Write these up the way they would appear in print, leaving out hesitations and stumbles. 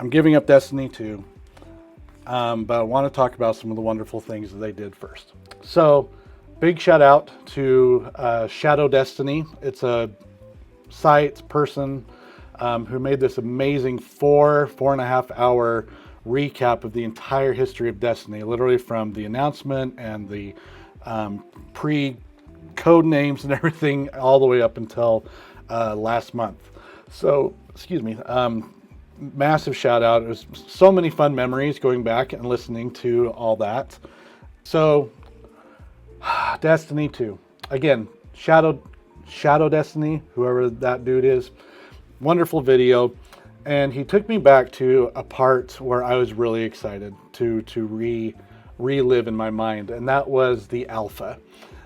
I'm giving up Destiny 2, but I want to talk about some of the wonderful things that they did first. So, big shout out to Shadow Destiny. It's a person who made this amazing 4.5 hour recap of the entire history of Destiny, literally from the announcement and the pre code names and everything all the way up until last month. So, excuse me. Massive shout out. It was so many fun memories going back and listening to all that. So, Destiny 2. Again, Shadow Destiny, whoever that dude is. Wonderful video. And he took me back to a part where I was really excited to relive in my mind, and that was the alpha.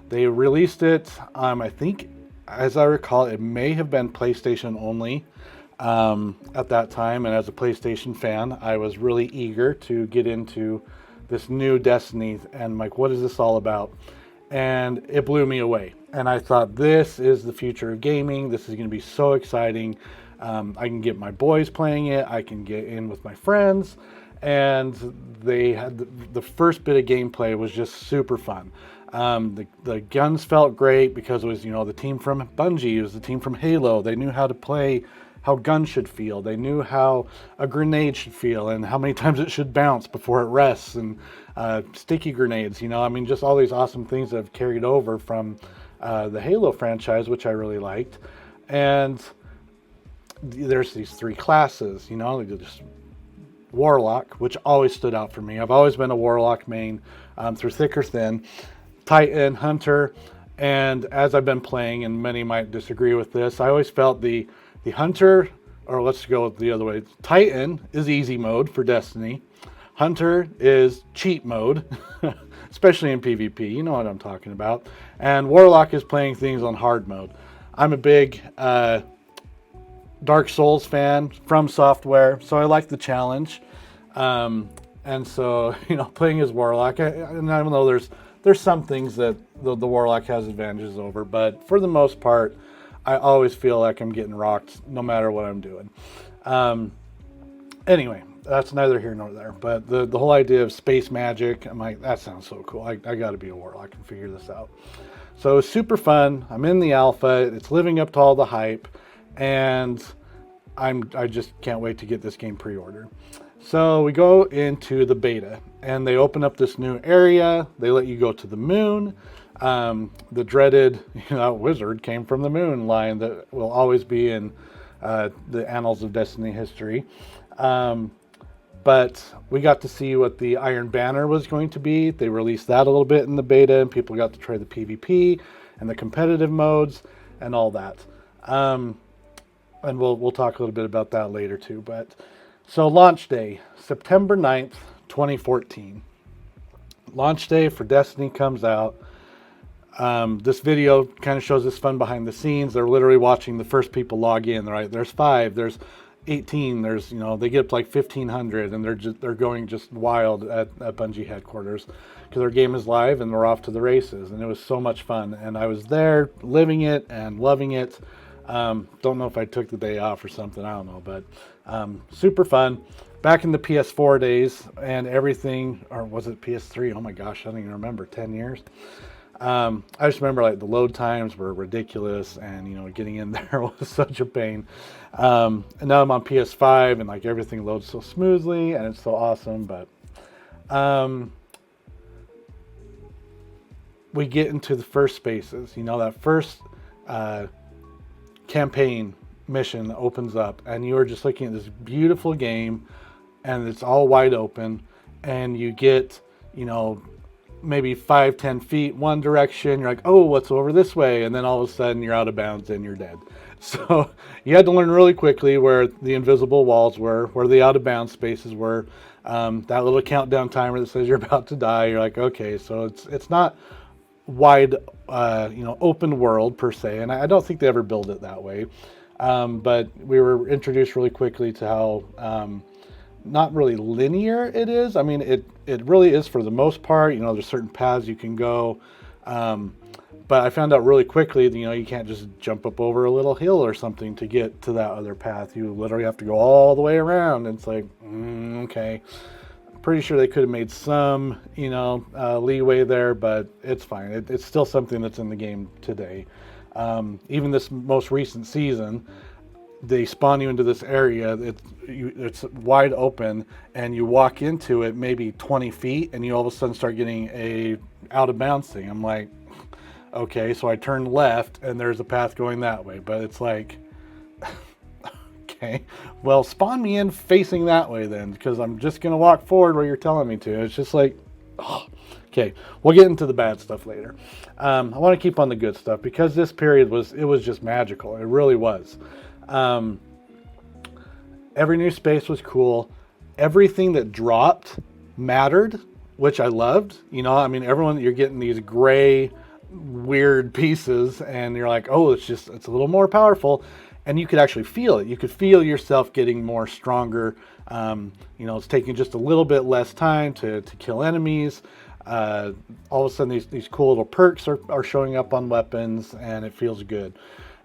They released it, I think, as I recall, it may have been PlayStation only at that time. And as a PlayStation fan, I was really eager to get into this new Destiny, and like, what is this all about? And it blew me away. And I thought, this is the future of gaming. This is going to be so exciting. I can get my boys playing it. I can get in with my friends. And they had the first bit of gameplay was just super fun. The guns felt great because it was, the team from Bungie. It was the team from Halo. They knew how to play, how guns should feel. They knew how a grenade should feel and how many times it should bounce before it rests, and sticky grenades, just all these awesome things that have carried over from the Halo franchise, which I really liked. And there's these three classes, just Warlock, which always stood out for me. I've always been a Warlock main through thick or thin. Titan, Hunter, and as I've been playing, and many might disagree with this, I always felt the Hunter, or let's go the other way. Titan is easy mode for Destiny. Hunter is cheat mode, especially in PvP. You know what I'm talking about. And Warlock is playing things on hard mode. I'm a big Dark Souls fan from Software, so I like the challenge. And so, playing as Warlock, and I don't know, there's some things that the Warlock has advantages over, but for the most part, I always feel like I'm getting rocked no matter what I'm doing. Anyway, that's neither here nor there, but the whole idea of space magic, I'm like, that sounds so cool. I got to be a Warlock and figure this out. So it's super fun. I'm in the alpha. It's living up to all the hype, and I just can't wait to get this game pre-ordered. So we go into the beta, and they open up this new area. They let you go to the moon. The dreaded wizard came from the moon line that will always be in the annals of Destiny history. But we got to see what the Iron Banner was going to be. They released that a little bit in the beta, and people got to try the PvP and the competitive modes and all that. And we'll talk a little bit about that later too. But so launch day, September 9th, 2014. Launch day for Destiny comes out. This video kind of shows this fun behind the scenes. They're literally watching the first people log in, right? There's 5, there's 18, there's, they get up to like 1,500, and they're going just wild at Bungie headquarters because their game is live and we're off to the races. And it was so much fun. And I was there living it and loving it. Don't know if I took the day off or something, I don't know, but super fun. Back in the PS4 days and everything, or was it PS3? Oh my gosh, I don't even remember, 10 years. I just remember like the load times were ridiculous, and getting in there was such a pain. And now I'm on PS5 and like everything loads so smoothly and it's so awesome. But we get into the first spaces, that first campaign mission opens up, and you are just looking at this beautiful game, and it's all wide open, and you get maybe 5-10 feet one direction. You're like, oh, what's over this way? And then all of a sudden you're out of bounds and you're dead. So you had to learn really quickly where the invisible walls were, where the out of bounds spaces were. That little countdown timer that says you're about to die. You're like, okay, so it's not wide, open world per se. And I don't think they ever build it that way. But we were introduced really quickly to how not really linear it is. I mean, it really is for the most part. There's certain paths you can go, But I found out really quickly, you can't just jump up over a little hill or something to get to that other path. You literally have to go all the way around. And it's like, okay. Pretty sure they could have made some, leeway there, but it's fine. It's still something that's in the game today. Even this most recent season, they spawn you into this area. It's wide open, and you walk into it maybe 20 feet, and you all of a sudden start getting a out of bounds thing. I'm like, okay, so I turn left, and there's a path going that way, but it's like, okay, well, spawn me in facing that way then, because I'm just going to walk forward where you're telling me to. It's just like, oh, okay, we'll get into the bad stuff later. I want to keep on the good stuff, because this period was just magical. It really was. Every new space was cool. Everything that dropped mattered, which I loved. Everyone, you're getting these gray, weird pieces, and you're like, oh, it's a little more powerful. And you could actually feel it. You could feel yourself getting more stronger. It's taking just a little bit less time to kill enemies. All of a sudden, these cool little perks are showing up on weapons, and it feels good.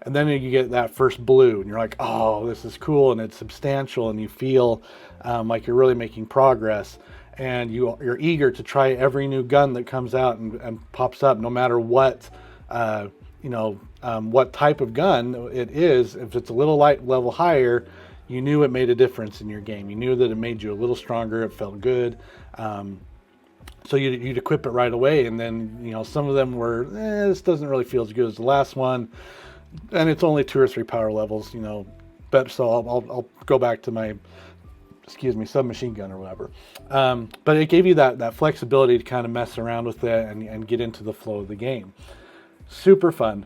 And then you get that first blue, and you're like, oh, this is cool, and it's substantial, and you feel like you're really making progress. And you're eager to try every new gun that comes out and pops up, no matter what what type of gun it is. If it's a little light level higher, you knew it made a difference in your game. You knew that it made you a little stronger. It felt good. So you'd equip it right away. And then, some of them were, this doesn't really feel as good as the last one. And it's only 2 or 3 power levels, but so I'll go back to my, submachine gun or whatever. But it gave you that flexibility to kind of mess around with it and get into the flow of the game. Super fun.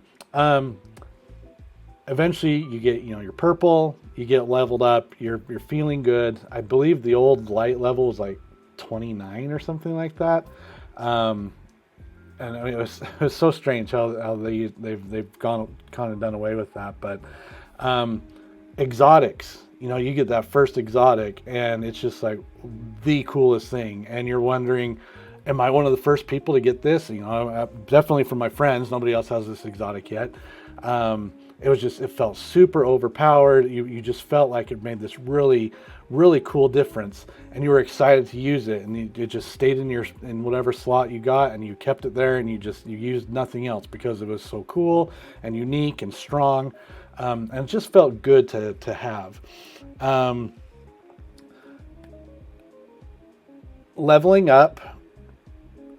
Eventually you get, your purple, you get leveled up, you're feeling good. I believe the old light level was like 29 or something like that. And it was so strange how they've gone kind of done away with that. But exotics, you get that first exotic, and it's just like the coolest thing. And you're wondering, am I one of the first people to get this? Definitely from my friends. Nobody else has this exotic yet. It felt super overpowered. You just felt like it made this really, really cool difference, and you were excited to use it. And it just stayed in whatever slot you got, and you kept it there, and you used nothing else because it was so cool and unique and strong, and it just felt good to have. Leveling up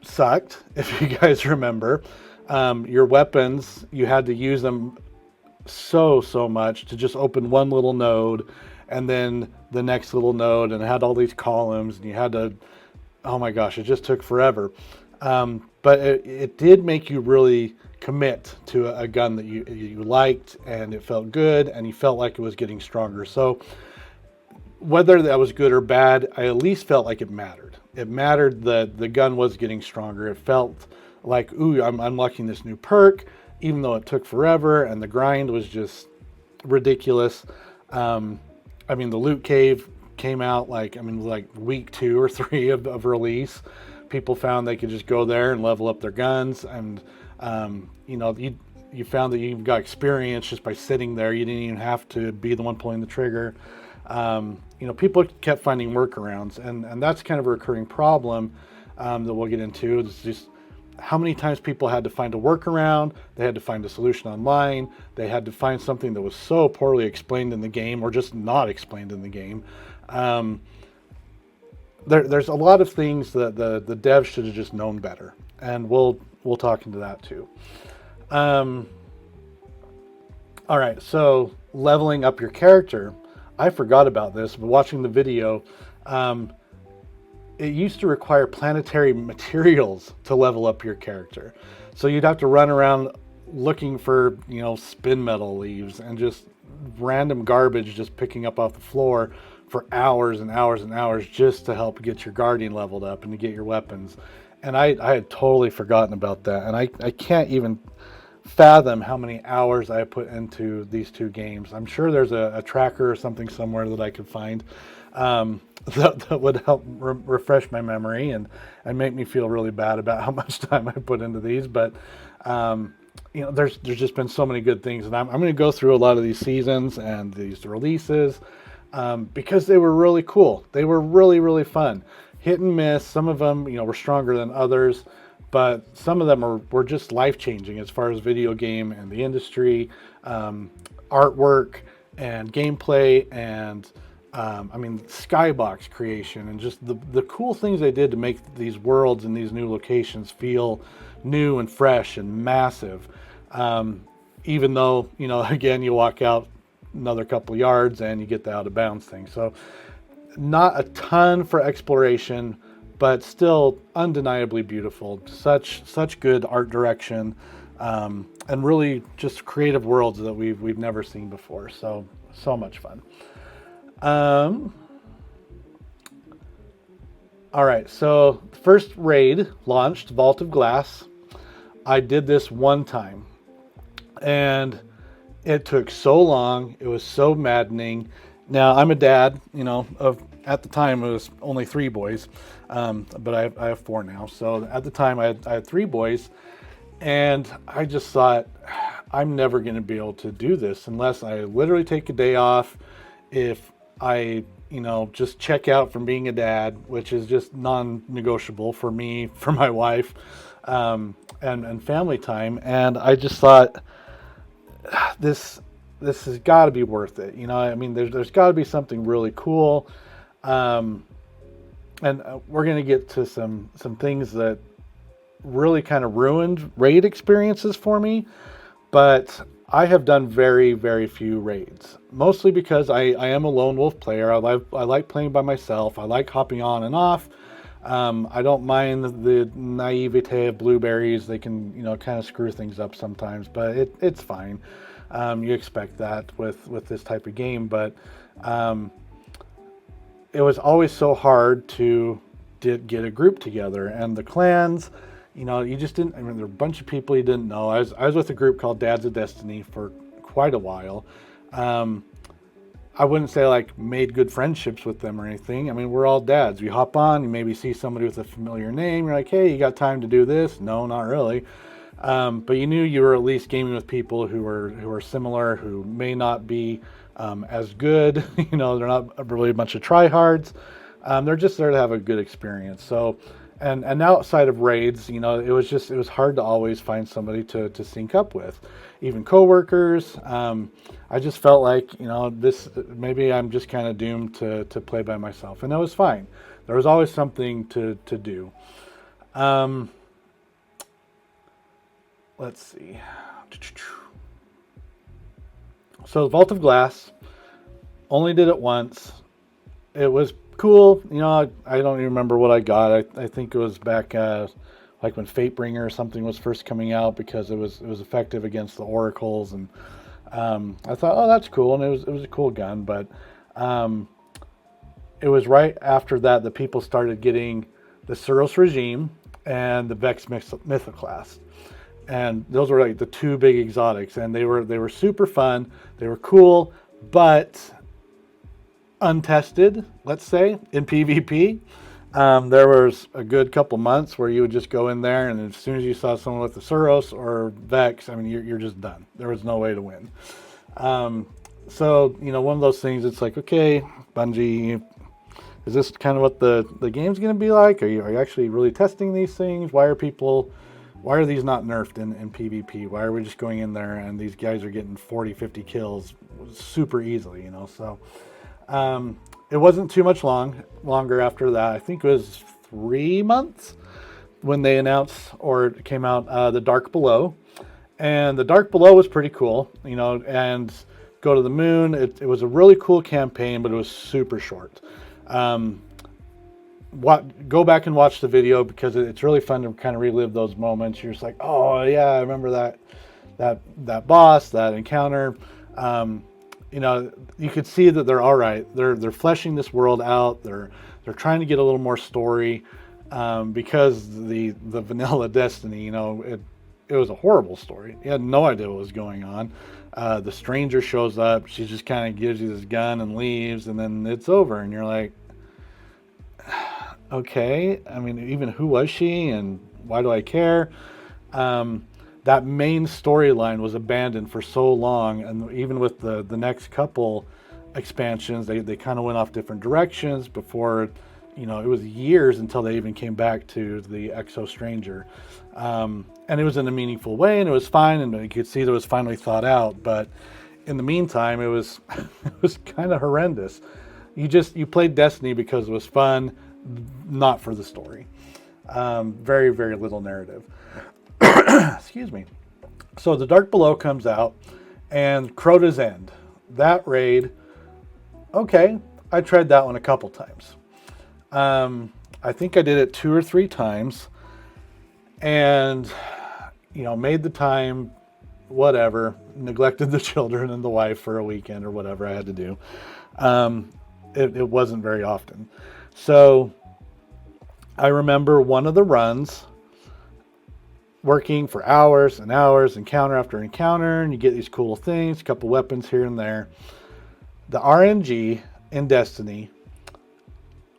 sucked, if you guys remember. Your weapons, you had to use them so much to just open one little node and then the next little node, and it had all these columns, and you had to, oh my gosh, it just took forever. But it did make you really commit to a gun that you liked, and it felt good, and you felt like it was getting stronger. So whether that was good or bad, I at least felt like it mattered. It mattered that the gun was getting stronger. It felt like, ooh, I'm unlocking this new perk, even though it took forever, and the grind was just ridiculous. The loot cave came out like week 2 or 3 of release. People found they could just go there and level up their guns, and you found that you got experience just by sitting there. You didn't even have to be the one pulling the trigger. People kept finding workarounds, and that's kind of a recurring problem that we'll get into. It's just how many times people had to find a workaround, they had to find a solution online, they had to find something that was so poorly explained in the game, or just not explained in the game. There's a lot of things that the devs should have just known better, and we'll talk into that too. All right, so leveling up your character. I forgot about this, but watching the video, it used to require planetary materials to level up your character. So you'd have to run around looking for, spin metal leaves and just random garbage just picking up off the floor for hours and hours and hours just to help get your guardian leveled up and to get your weapons. And I had totally forgotten about that. And I can't even fathom how many hours I put into these 2 games. I'm sure there's a tracker or something somewhere that I could find that would help refresh my memory and make me feel really bad about how much time I put into these. But there's just been so many good things, and I'm going to go through a lot of these seasons and these releases because they were really cool. They were really, really fun. Hit and miss. Some of them, were stronger than others, but some of them were just life changing as far as video game and the industry, artwork and gameplay, and skybox creation, and just the cool things they did to make these worlds and these new locations feel new and fresh and massive. Even though, again, you walk out another couple yards and you get the out of bounds thing. So not a ton for exploration, but still undeniably beautiful. Such good art direction, and really just creative worlds that we've never seen before. So much fun. All right, so the first raid launched, Vault of Glass. I did this one time, and it took so long. It was so maddening. Now, I'm a dad, at the time it was only 3 boys, but I have 4 now. So at the time I had 3 boys, and I just thought, I'm never going to be able to do this unless I literally take a day off. If I, just check out from being a dad, which is just non-negotiable for me, for my wife, and family time. And I just thought, this has got to be worth it. There's got to be something really cool. And we're going to get to some things that really kind of ruined raid experiences for me. But I have done very, very few raids, mostly because I am a lone wolf player. I like playing by myself. I like hopping on and off. I don't mind the naivete of blueberries. They can, kind of screw things up sometimes, but it's fine. You expect that with this type of game, but it was always so hard to get a group together, and the clans. You just didn't. There were a bunch of people you didn't know. I was with a group called Dads of Destiny for quite a while. I wouldn't say made good friendships with them or anything. We're all dads. You hop on, you maybe see somebody with a familiar name. You're like, hey, you got time to do this? No, not really. But you knew you were at least gaming with people who were similar, who may not be as good. They're not really a bunch of tryhards. They're just there to have a good experience. So. And outside of raids, it was hard to always find somebody to sync up with, even coworkers. I just felt like, maybe I'm just kind of doomed to play by myself, and that was fine. There was always something to do. Let's see. So the Vault of Glass, only did it once. It was cool. I don't even remember what I got. I think it was back when Fatebringer or something was first coming out, because it was effective against the oracles, and I thought, oh, that's cool, and it was a cool gun. But it was right after that people started getting the Suros regime and the Vex Mythoclast, and those were the 2 big exotics, and they were super fun. They were cool, but untested, let's say, in PvP. There was a good couple months where you would just go in there, and as soon as you saw someone with the Suros or Vex, you're just done. There was no way to win. So one of those things. It's like, okay, Bungie, is this kind of what the game's going to be like? Are you actually really testing these things? Why are these not nerfed in PvP? Why are we just going in there and these guys are getting 40, 50 kills super easily? So. It wasn't too much longer after that. I think it was 3 months when they announced, or it came out, the Dark Below. And the Dark Below was pretty cool, and Go to the Moon. It was a really cool campaign, but it was super short. Go back and watch the video, because it's really fun to kind of relive those moments. You're just like, oh yeah, I remember that boss, that encounter. You could see that they're all right. They're fleshing this world out. They're trying to get a little more story, because the vanilla Destiny, it was a horrible story. You had no idea what was going on. The stranger shows up. She just kind of gives you this gun and leaves, and then it's over. And you're like, okay. Even who was she, and why do I care? That that main storyline was abandoned for so long, and even with the next couple expansions, they kind of went off different directions before, you know, it was years until they even came back to the Exo Stranger. And it was in a meaningful way, and it was fine, and you could see that it was finally thought out. But in the meantime, it was it was kind of horrendous. You played Destiny because it was fun, not for the story. Very, very little narrative. Excuse me. So the Dark Below comes out, and Crota's End. That raid, okay, I tried that one a couple times. I think I did it 2 or 3 times, and, you know, made the time, whatever, neglected the children and the wife for a weekend or whatever I had to do. It wasn't very often. So I remember one of the runs, working for hours and hours, encounter after encounter, and you get these cool things, a couple weapons here and there. The RNG in Destiny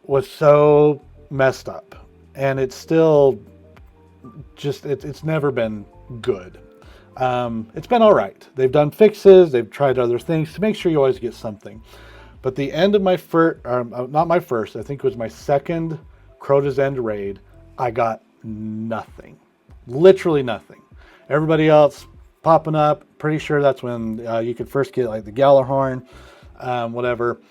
was so messed up, and it's still just, it's never been good. It's been all right. They've done fixes, they've tried other things to make sure you always get something. But the end of my first, not my first, I think it was my second Crota's End raid, I got nothing. Literally nothing. Everybody else popping up. Pretty sure that's when you could first get like the Gallarhorn, whatever.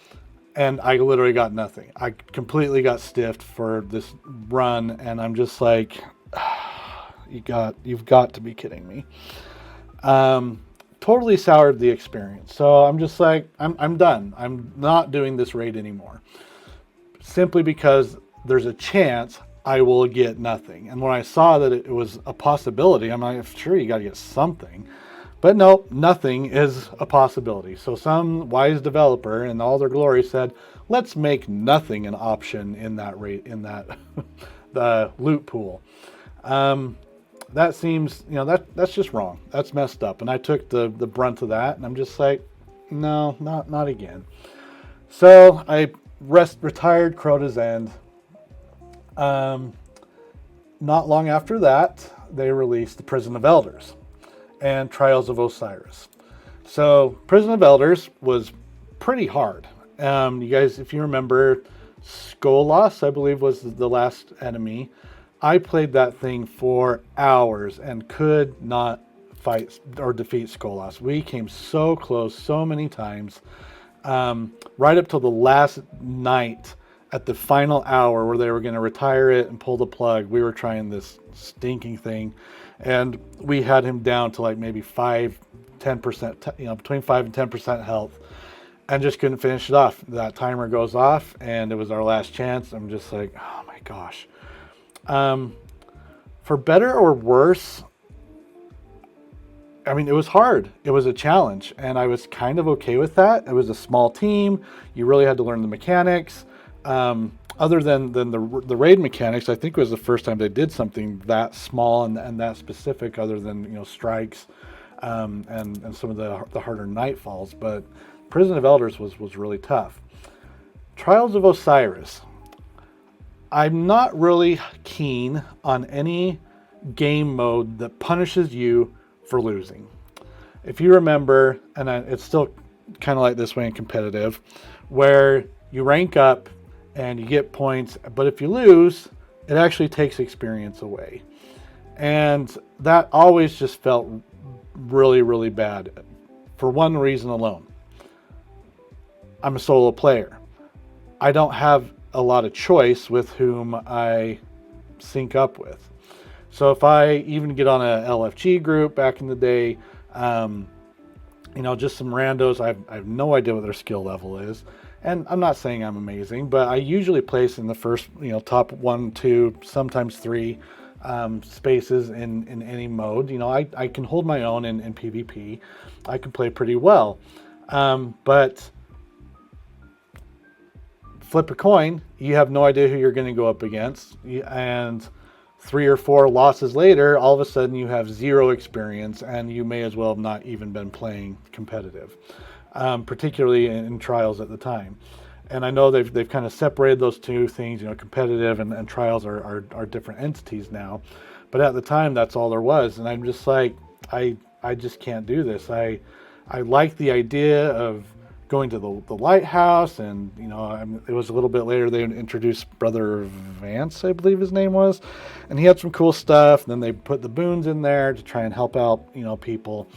And I literally got nothing. I completely got stiffed for this run, and I'm just like, you've got to be kidding me. Totally soured the experience. So I'm just like, I'm done. I'm not doing this raid anymore. Simply because there's a chance I will get nothing. And when I saw that it was a possibility, I'm like, sure, you got to get something. But no, nothing is a possibility. So some wise developer in all their glory said, let's make nothing an option in that rate, in that the loot pool. That seems, you know, that's just wrong. That's messed up. And I took the brunt of that, and I'm just like, no, not again. So I retired Crota's End. Not long after that, they released the Prison of Elders and Trials of Osiris. So Prison of Elders was pretty hard. You guys, if you remember, Skolas, I believe, was the last enemy. I played that thing for hours and could not fight or defeat Skolas. We came so close so many times, right up till the last night at the final hour where they were going to retire it and pull the plug. We were trying this stinking thing, and we had him down to like maybe 5-10%, you know, between 5 and 10% health, and just couldn't finish it off. That timer goes off, and it was our last chance. I'm just like, oh my gosh. For better or worse, I mean, it was hard. It was a challenge, and I was kind of okay with that. It was a small team. You really had to learn the mechanics. Other than the raid mechanics, I think it was the first time they did something that small and that specific, other than, you know, strikes, and some of the harder nightfalls. But Prison of Elders was really tough. Trials of Osiris. I'm not really keen on any game mode that punishes you for losing. If you remember, and it's still kind of like this way in competitive, where you rank up and you get points, but if you lose, it actually takes experience away. And that always just felt really, really bad for one reason alone. I'm a solo player. I don't have a lot of choice with whom I sync up with. So if I even get on a LFG group back in the day, you know, just some randos, I have no idea what their skill level is. And I'm not saying I'm amazing, but I usually place in the first, you know, top 1, 2, sometimes 3 spaces in any mode. You know, I can hold my own in PvP. I can play pretty well. But flip a coin, you have no idea who you're going to go up against. And 3 or 4 losses later, all of a sudden you have 0 experience, and you may as well have not even been playing competitive, particularly in trials at the time. And I know they've kind of separated those two things. You know, competitive and trials are different entities now. But at the time, that's all there was. And I'm just like, I just can't do this. I like the idea of going to the lighthouse, and it was a little bit later they introduced Brother Vance, I believe his name was, and he had some cool stuff. And then they put the boons in there to try and help out people.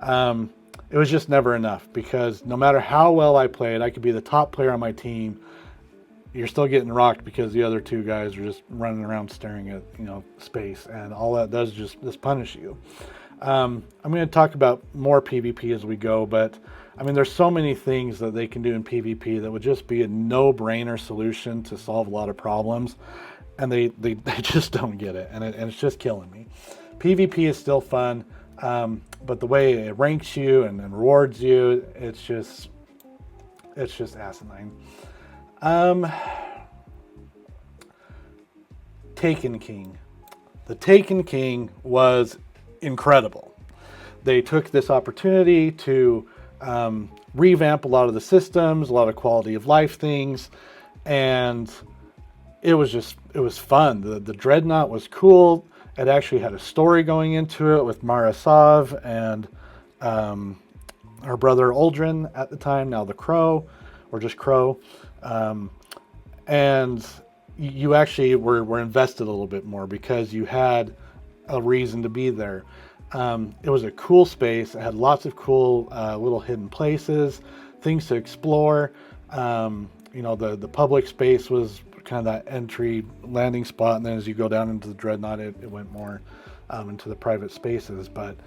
It was just never enough, because no matter how well I played, I could be the top player on my team. You're still getting rocked because the other two guys are just running around staring at space, and all that does is just punish you. I'm going to talk about more PvP as we go, but I mean, there's so many things that they can do in PvP that would just be a no-brainer solution to solve a lot of problems, and they just don't get it, and it's just killing me. PvP is still fun, but the way it ranks you and rewards you, it's just asinine. Taken King. The Taken King was incredible. They took this opportunity to revamp a lot of the systems, a lot of quality of life things, and it was fun. The Dreadnought was cool. It actually had a story going into it with Mara Sov and her brother Uldren at the time, now the Crow, or just Crow. And you actually were invested a little bit more because you had a reason to be there. It was a cool space. It had lots of cool little hidden places, things to explore. The public space was kind of that entry landing spot, and then as you go down into the Dreadnought, it went more into the private spaces. But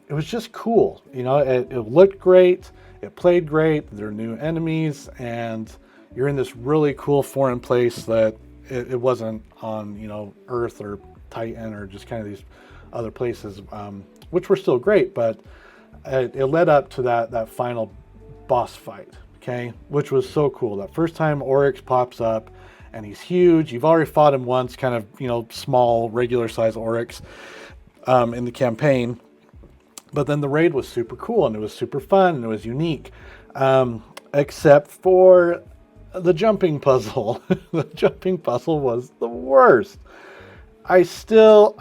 it was just cool. It looked great. It played great. There are new enemies, and you're in this really cool foreign place that it wasn't on Earth or Titan or just kind of these other places, which were still great, but it led up to that final boss fight, okay, which was so cool. That first time Oryx pops up, and he's huge. You've already fought him once, kind of small, regular size Oryx in the campaign, but then the raid was super cool, and it was super fun, and it was unique, except for the jumping puzzle. The jumping puzzle was the worst. I'm so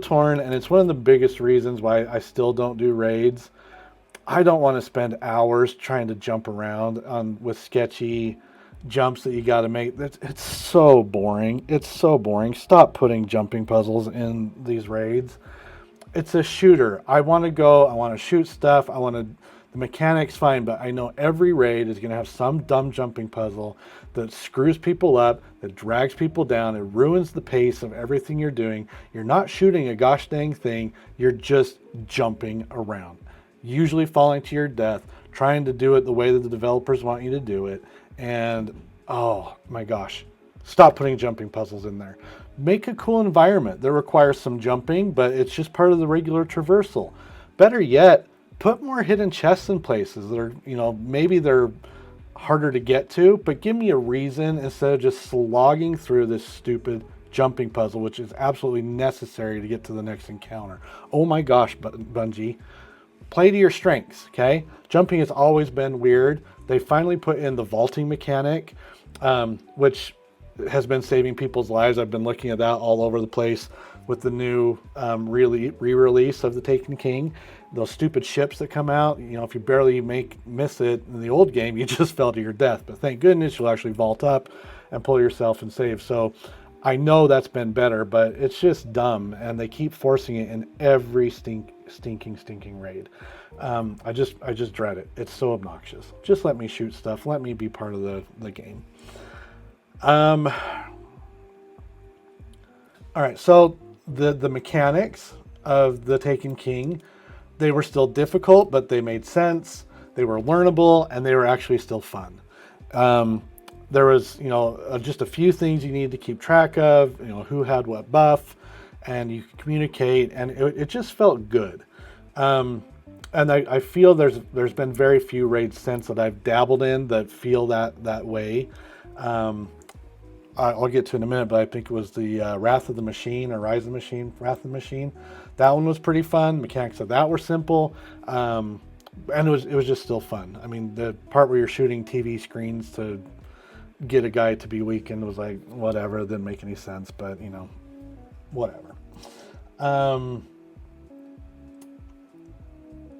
torn, and it's one of the biggest reasons why I still don't do raids. I don't want to spend hours trying to jump around with sketchy jumps that you got to make. It's so boring. It's so boring. Stop putting jumping puzzles in these raids. It's a shooter. I want to go. I want to shoot stuff. The mechanics fine, but I know every raid is going to have some dumb jumping puzzle that screws people up, that drags people down. It ruins the pace of everything you're doing. You're not shooting a gosh dang thing. You're just jumping around, usually falling to your death, trying to do it the way that the developers want you to do it. And oh my gosh, stop putting jumping puzzles in there. Make a cool environment that requires some jumping, but it's just part of the regular traversal. Better yet, put more hidden chests in places that are, maybe they're harder to get to, but give me a reason instead of just slogging through this stupid jumping puzzle, which is absolutely necessary to get to the next encounter. Oh my gosh, Bungie. Play to your strengths, okay? Jumping has always been weird. They finally put in the vaulting mechanic, which has been saving people's lives. I've been looking at that all over the place with the new re-release of the Taken King. Those stupid ships that come out, if you barely miss it in the old game, you just fell to your death. But thank goodness you'll actually vault up and pull yourself and save. So I know that's been better, but it's just dumb, and they keep forcing it in every stinking raid. I just dread it. It's so obnoxious. Just let me shoot stuff. Let me be part of the game. All right, so the mechanics of the Taken King, they were still difficult, but they made sense. They were learnable, and they were actually still fun. There was, just a few things you need to keep track of, who had what buff, and you could communicate, and it just felt good. And I feel there's been very few raids since that I've dabbled in that feel that way. I'll get to it in a minute, but I think it was the Wrath of the Machine, or Rise of the Machine, Wrath of the Machine. That one was pretty fun. Mechanics of that were simple, and it was just still fun. I mean, the part where you're shooting TV screens to get a guy to be weakened was like, whatever, it didn't make any sense, but whatever.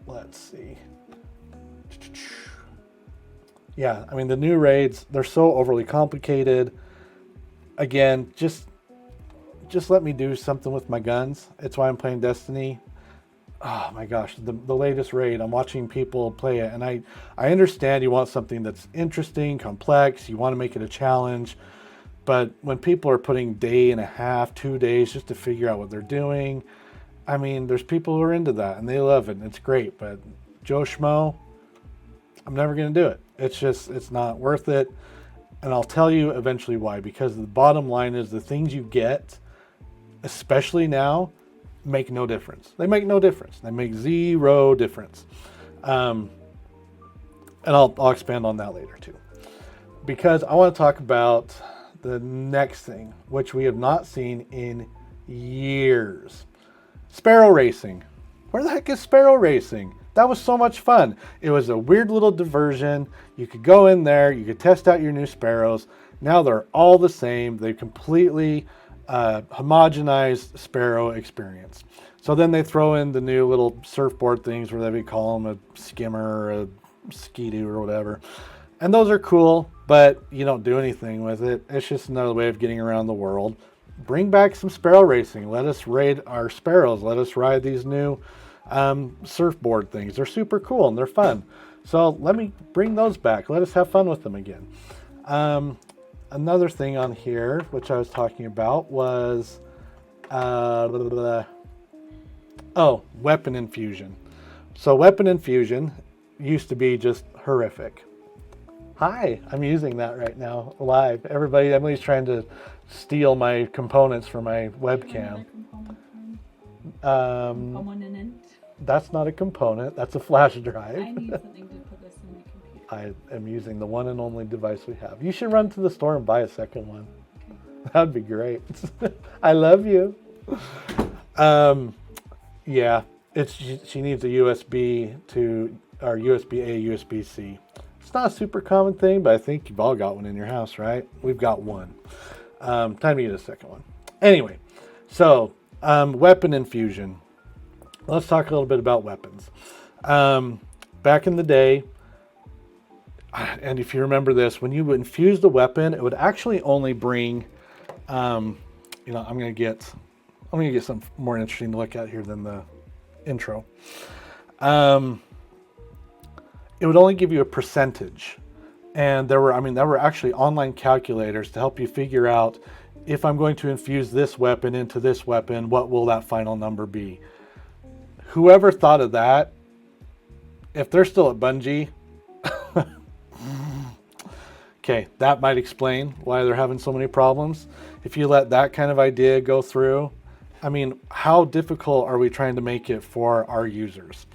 let's see. Yeah, I mean, the new raids, they're so overly complicated. Again, just let me do something with my guns. It's why I'm playing Destiny. Oh my gosh, the latest raid, I'm watching people play it, and I understand you want something that's interesting, complex, you want to make it a challenge, but when people are putting day and a half, 2 days just to figure out what they're doing, I mean, there's people who are into that, and they love it, and it's great, but Joe Schmo, I'm never going to do it. It's not worth it, and I'll tell you eventually why, because the bottom line is the things you get, especially now, make no difference. They make no difference. They make zero difference. And I'll expand on that later too. Because I want to talk about the next thing, which we have not seen in years. Sparrow racing. Where the heck is sparrow racing? That was so much fun. It was a weird little diversion. You could go in there, you could test out your new sparrows. Now they're all the same. They completely homogenized sparrow experience. So then they throw in the new little surfboard things, whatever we call them, a skimmer or a skidoo or whatever. And those are cool, but you don't do anything with it. It's just another way of getting around the world. Bring back some sparrow racing. Let us raid our sparrows. Let us ride these new surfboard things. They're super cool and they're fun. So let me bring those back. Let us have fun with them again. Another thing on here, which I was talking about, was weapon infusion. So weapon infusion used to be just horrific. Hi, I'm using that right now live. Everybody, Emily's trying to steal my components for my webcam. Component. That's not a component. That's a flash drive. I need something to put this in my computer. I am using the one and only device we have. You should run to the store and buy a second one. Okay. That'd be great. I love you. Yeah, she needs a USB to, or USB-A, USB-C. It's not a super common thing, but I think you've all got one in your house, right? We've got one. Time to get a second one. Anyway, so weapon infusion. Let's talk a little bit about weapons. Back in the day, and if you remember this, when you infused a weapon, it would actually only bring, I'm gonna get something more interesting to look at here than the intro. It would only give you a percentage, and there were actually online calculators to help you figure out, if I'm going to infuse this weapon into this weapon, what will that final number be? Whoever thought of that, if they're still at Bungie, okay, that might explain why they're having so many problems. If you let that kind of idea go through, I mean, how difficult are we trying to make it for our users?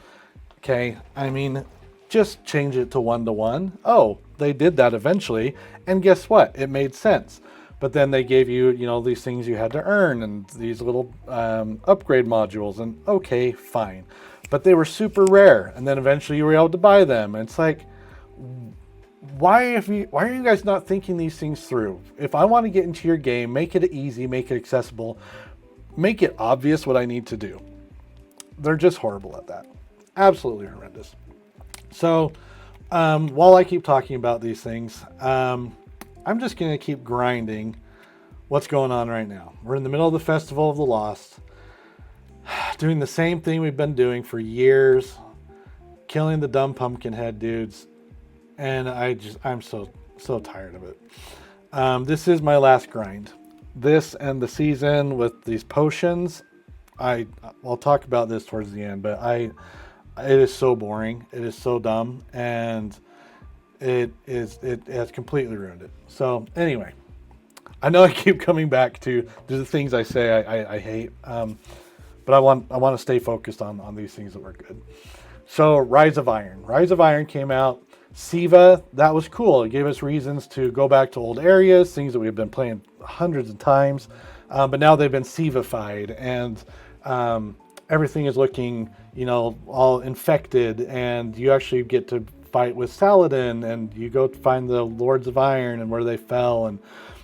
Okay, I mean, just change it to 1-to-1. Oh, they did that eventually, and guess what? It made sense. But then they gave you, these things you had to earn and these little upgrade modules, and okay, fine. But they were super rare, and then eventually you were able to buy them. And it's like, why are you guys not thinking these things through? If I want to get into your game, make it easy, make it accessible, make it obvious what I need to do. They're just horrible at that. Absolutely horrendous. So while I keep talking about these things, I'm just going to keep grinding what's going on right now. We're in the middle of the Festival of the Lost, doing the same thing we've been doing for years, killing the dumb pumpkin head dudes, and I'm so tired of it. This is my last grind. This and the season with these potions, I'll talk about this towards the end, but it is so boring. It is so dumb, and it has completely ruined it. So anyway, I know I keep coming back to the things I say I hate, but I want to stay focused on these things that were good. So Rise of Iron. Rise of Iron came out. Siva, that was cool. It gave us reasons to go back to old areas, things that we've been playing hundreds of times, but now they've been Siva-fied, and everything is looking, all infected, and you actually get to fight with Saladin, and you go to find the Lords of Iron and where they fell, and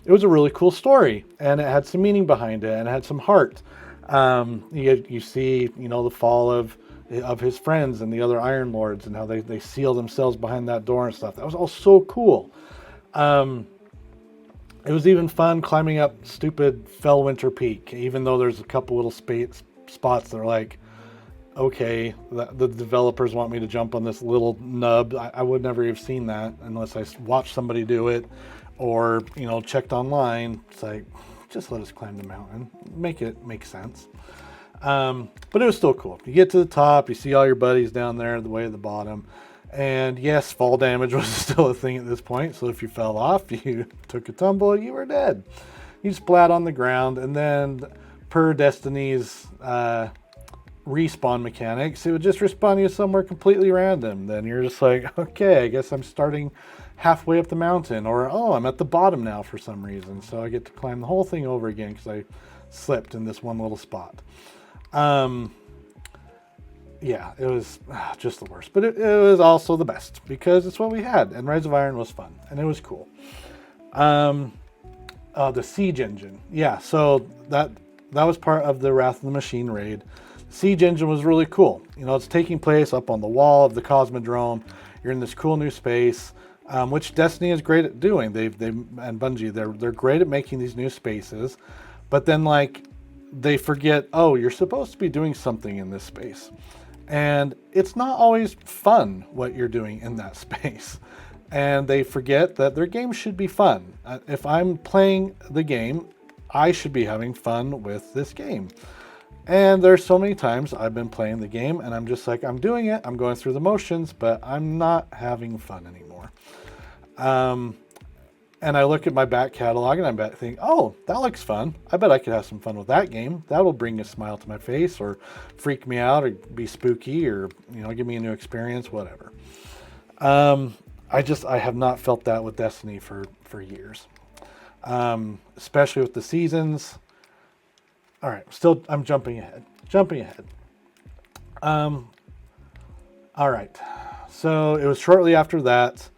it was a really cool story, and it had some meaning behind it, and it had some heart. You see, the fall of of his friends and the other Iron Lords, and how they seal themselves behind that door and stuff. That was all so cool. It was even fun climbing up stupid Fellwinter Peak, even though there's a couple little spots that are like, okay, the developers want me to jump on this little nub. I would never have seen that unless I watched somebody do it, or checked online. It's like, just let us climb the mountain, make it make sense. But it was still cool. You get to the top, you see all your buddies down there the way at the bottom. And yes, fall damage was still a thing at this point. So if you fell off, you took a tumble, you were dead. You splat on the ground, and then per Destiny's respawn mechanics, it would just respawn you somewhere completely random. Then you're just like, okay, I guess I'm starting halfway up the mountain, or oh, I'm at the bottom now for some reason. So I get to climb the whole thing over again because I slipped in this one little spot. Yeah, it was just the worst, but it was also the best because it's what we had, and Rise of Iron was fun and it was cool. The siege engine, yeah, so that was part of the Wrath of the Machine raid. Siege engine was really cool. It's taking place up on the wall of the Cosmodrome. You're in this cool new space, which Destiny is great at doing. They and Bungie, they're great at making these new spaces, but then they forget, oh, you're supposed to be doing something in this space. And it's not always fun what you're doing in that space. And they forget that their game should be fun. If I'm playing the game, I should be having fun with this game. And there's so many times I've been playing the game and I'm just like, I'm doing it, I'm going through the motions, but I'm not having fun anymore. And I look at my back catalog and I think, oh, that looks fun. I bet I could have some fun with that game. That'll bring a smile to my face, or freak me out, or be spooky, or give me a new experience, whatever. I have not felt that with Destiny for years, especially with the seasons. All right, I'm jumping ahead. All right, so it was shortly after that.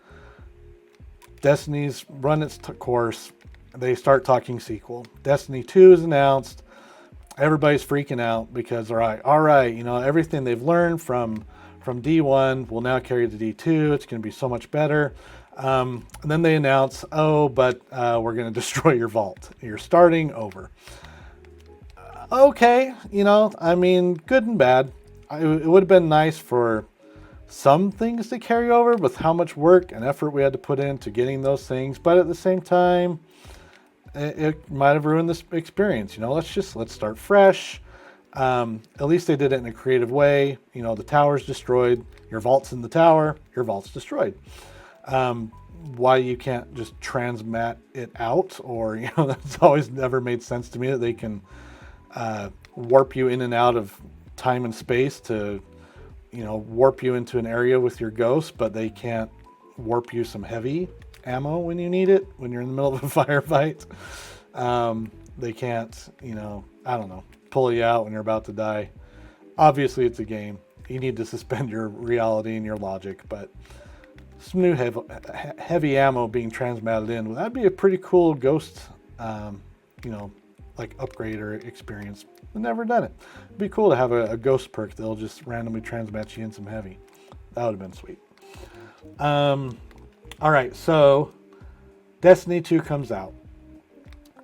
Destiny's run its course. They start talking sequel. Destiny 2 is announced. Everybody's freaking out because, all right, everything they've learned from D1 will now carry to D2. It's going to be so much better. And then they announce, but we're going to destroy your vault. You're starting over. Okay, good and bad. It would have been nice for some things to carry over with how much work and effort we had to put into getting those things, but at the same time, it might have ruined this experience. Let's start fresh. At least they did it in a creative way. The tower's destroyed, your vault's in the tower, your vault's destroyed. Why you can't just transmat it out, or that's always never made sense to me, that they can warp you in and out of time and space to warp you into an area with your ghost, but they can't warp you some heavy ammo when you need it, when you're in the middle of a firefight. They can't, I don't know, pull you out when you're about to die. Obviously, it's a game. You need to suspend your reality and your logic, but some new heavy ammo being transmatted in, that'd be a pretty cool ghost, upgrade or experience. I've never done it. It'd be cool to have a ghost perk that'll just randomly transmat you in some heavy. That would have been sweet. All right, so Destiny 2 comes out.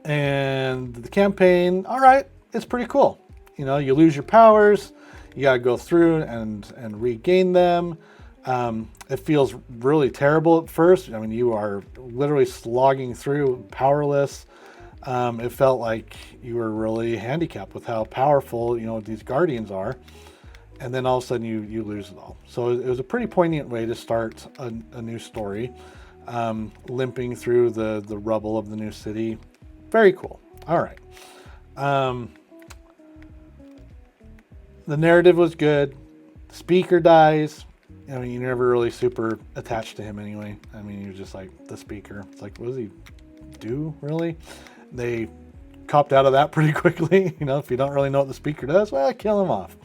And the campaign, all right, it's pretty cool. You lose your powers. You got to go through and regain them. It feels really terrible at first. You are literally slogging through powerless. It felt like you were really handicapped with how powerful, these guardians are. And then all of a sudden you lose it all. So it was a pretty poignant way to start a new story. Limping through the rubble of the new city. Very cool. All right. The narrative was good. The speaker dies. You're never really super attached to him anyway. You're just like the speaker. It's like, what does he do, really? They copped out of that pretty quickly. If you don't really know what the speaker does, well, kill him off.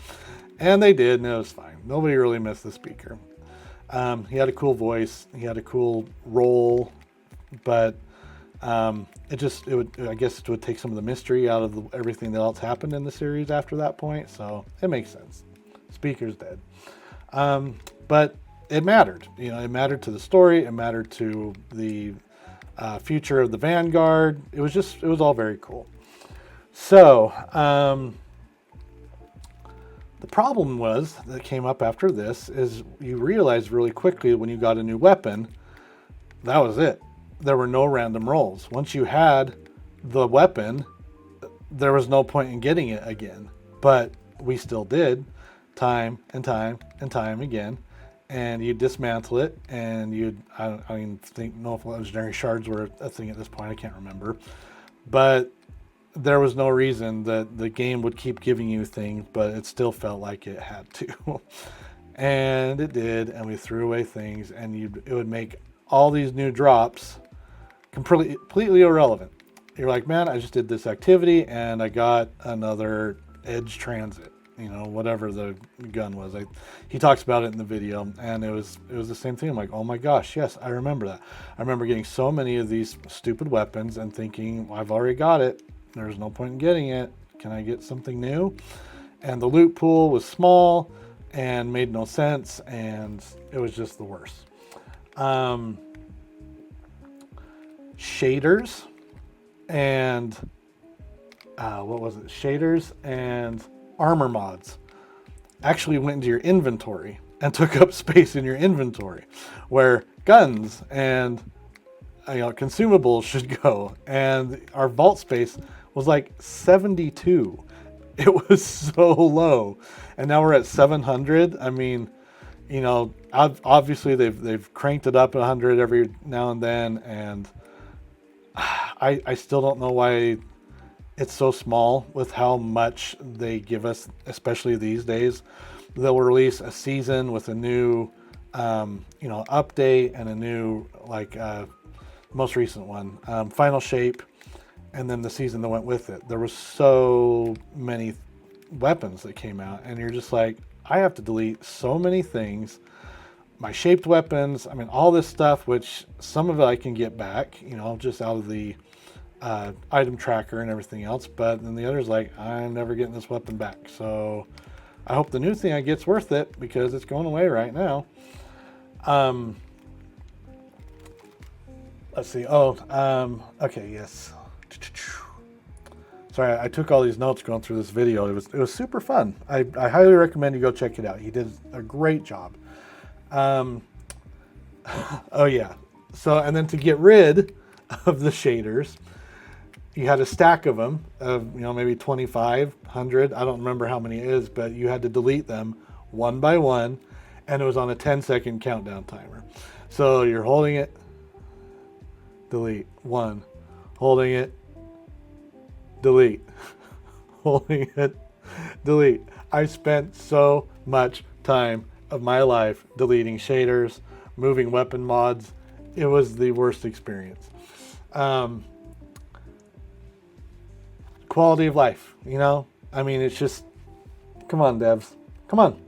And they did, and it was fine. Nobody really missed the speaker. He had a cool voice. He had a cool role, but I guess it would take some of the mystery out of everything that else happened in the series after that point. So it makes sense. Speaker's dead. But it mattered. You know, it mattered to the story. It mattered to the future of the Vanguard. It was all very cool. So, the problem that came up after this is you realized really quickly when you got a new weapon, that was it. There were no random rolls. Once you had the weapon, there was no point in getting it again. But we still did, time and time and time again. And you dismantle it, and I don't even know if legendary shards were a thing at this point. I can't remember. But there was no reason that the game would keep giving you things, but it still felt like it had to. And it did, and we threw away things, and it would make all these new drops completely irrelevant. You're like, man, I just did this activity, and I got another edge transit, you know, whatever the gun was. He talks about it in the video, and it was the same thing. I'm like, oh my gosh, yes, I remember that. I remember getting so many of these stupid weapons and thinking, well, I've already got it. There's no point in getting it. Can I get something new? And the loot pool was small and made no sense, and it was just the worst. Shaders and what was it? Shaders and armor mods actually went into your inventory and took up space in your inventory, where guns and consumables should go. And our vault space was like 72. It was so low, and now we're at 700. I mean, you know, obviously they've cranked it up 100 every now and then, and I still don't know why it's so small with how much they give us, especially these days. They'll release a season with a new, update and a new, most recent one, Final Shape, and then the season that went with it. There was so many weapons that came out, and you're just like, I have to delete so many things. My shaped weapons, I mean, all this stuff, which some of it I can get back, just out of the item tracker and everything else. But then the other's like, I'm never getting this weapon back. So I hope the new thing I get's worth it, because it's going away right now. Let's see. Okay, yes. Sorry, I took all these notes going through this video. It was super fun. I highly recommend you go check it out. He did a great job. Oh yeah. So, and then to get rid of the shaders, you had a stack of them of, maybe 2,500. I don't remember how many it is, but you had to delete them one by one, and it was on a 10-second countdown timer. So you're holding it, delete, one, holding it, delete, holding it, delete. I spent so much time of my life deleting shaders, moving weapon mods. It was the worst experience. Quality of life, I mean, it's just, come on, devs, come on.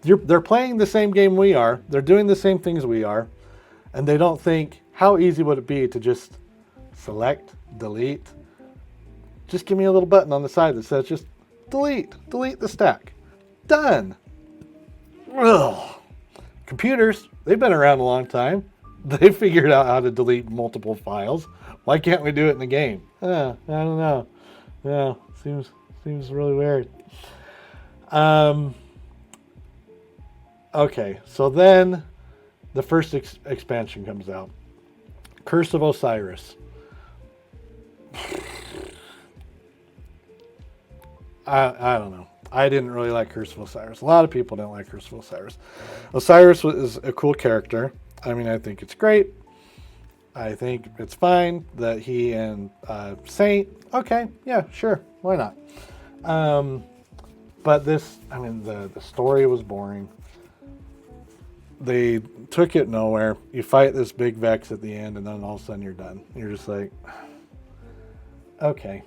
They're playing the same game we are. They're doing the same things we are, and they don't think, how easy would it be to just select, delete? Just give me a little button on the side that says just delete the stack. Done. Ugh. Computers, they've been around a long time. They figured out how to delete multiple files. Why can't we do it in the game? I don't know. Yeah, seems really weird. Okay, so then the first expansion comes out. Curse of Osiris. I don't know. I didn't really like Curse of Osiris. A lot of people didn't like Curse of Osiris. Osiris is a cool character. I mean, I think it's great. I think it's fine that he and Saint, okay, yeah, sure, why not? But this, I mean, the story was boring. They took it nowhere. You fight this big Vex at the end, and then all of a sudden you're done. You're just like, okay,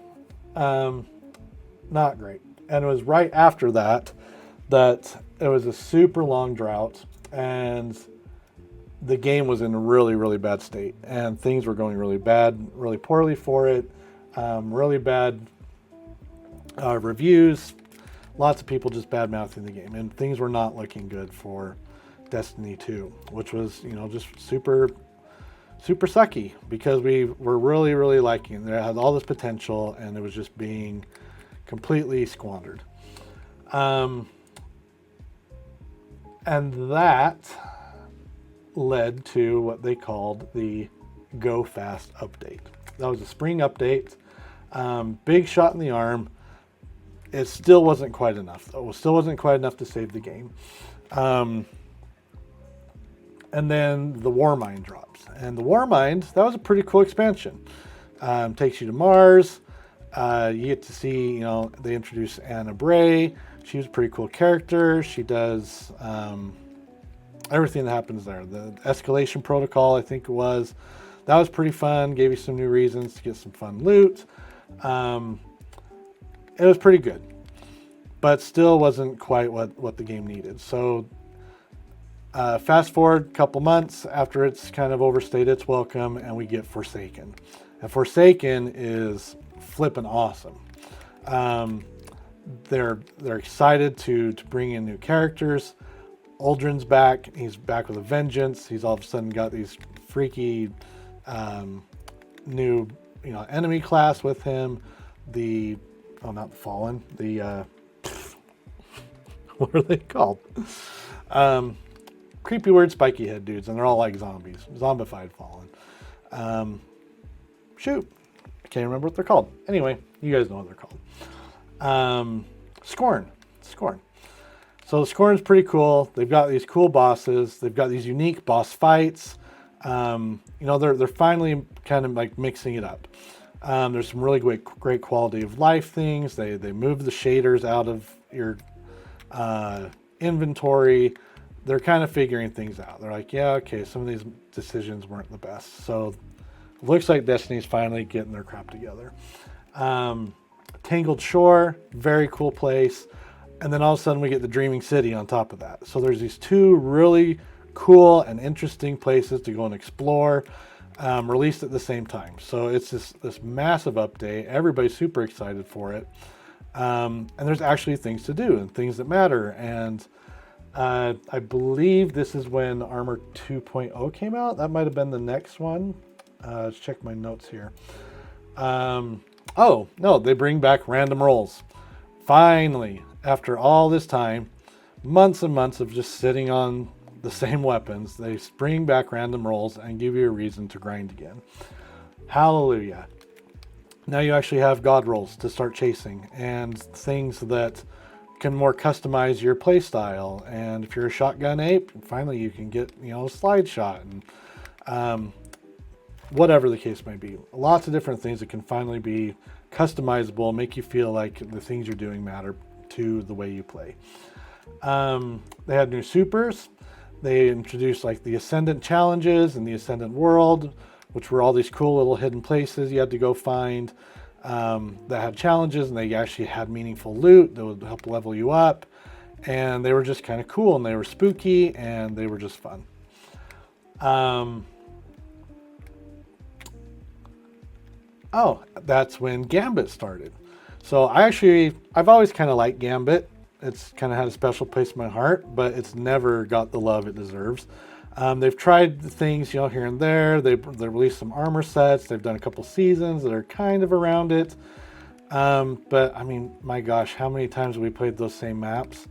not great. And it was right after that it was a super long drought, and the game was in a really, really bad state, and things were going really bad, really poorly for it. Really bad reviews. lots of people just bad-mouthing the game, and things were not looking good for Destiny 2, which was, just super sucky, because we were really, really liking it. It had all this potential, and it was just being completely squandered. And that led to what they called the Go Fast update. That was a spring update. Big shot in the arm. It still wasn't quite enough, though. It still wasn't quite enough to save the game. And then the Warmind drops. And the Warmind, that was a pretty cool expansion. Takes you to Mars. You get to see, they introduce Anna Bray. She was a pretty cool character. She does everything that happens there. The escalation protocol, I think it was. That was pretty fun. Gave you some new reasons to get some fun loot. It was pretty good, but still wasn't quite what the game needed. So fast forward a couple months after it's kind of overstayed its welcome, and we get Forsaken. And Forsaken is flippin' awesome. They're excited to bring in new characters. Aldrin's back. He's back with a vengeance. He's all of a sudden got these freaky new enemy class with him. Not the Fallen. What are they called? Creepy, weird, spiky head dudes, and they're all like zombies. Zombified Fallen. Shoot. I can't remember what they're called. Anyway, you guys know what they're called. Scorn. So Scorn's pretty cool. They've got these cool bosses. They've got these unique boss fights. They're finally kind of like mixing it up. There's some really great quality of life things. They move the shaders out of your inventory. They're kind of figuring things out. They're like, yeah, okay, some of these decisions weren't the best. So it looks like Destiny's finally getting their crap together. Tangled Shore, very cool place. And then all of a sudden we get the Dreaming City on top of that. So there's these two really cool and interesting places to go and explore, released at the same time. So it's this massive update. Everybody's super excited for it. And there's actually things to do and things that matter. And I believe this is when Armor 2.0 came out. That might have been the next one. Let's check my notes here. Oh, no, they bring back random rolls. Finally, after all this time, months and months of just sitting on the same weapons, they bring back random rolls and give you a reason to grind again. Hallelujah. Now you actually have god rolls to start chasing and things that can more customize your playstyle. And if you're a shotgun ape, finally you can get, a slide shot and whatever the case may be. Lots of different things that can finally be customizable, make you feel like the things you're doing matter to the way you play. They had new supers. They introduced like the Ascendant challenges and the Ascendant world, which were all these cool little hidden places you had to go find that had challenges, and they actually had meaningful loot that would help level you up. And they were just kind of cool, and they were spooky, and they were just fun. Oh, that's when Gambit started. So I've always kind of liked Gambit. It's kind of had a special place in my heart, but it's never got the love it deserves. They've tried things, here and there. They released some armor sets. They've done a couple seasons that are kind of around it. But I mean, my gosh, how many times have we played those same maps?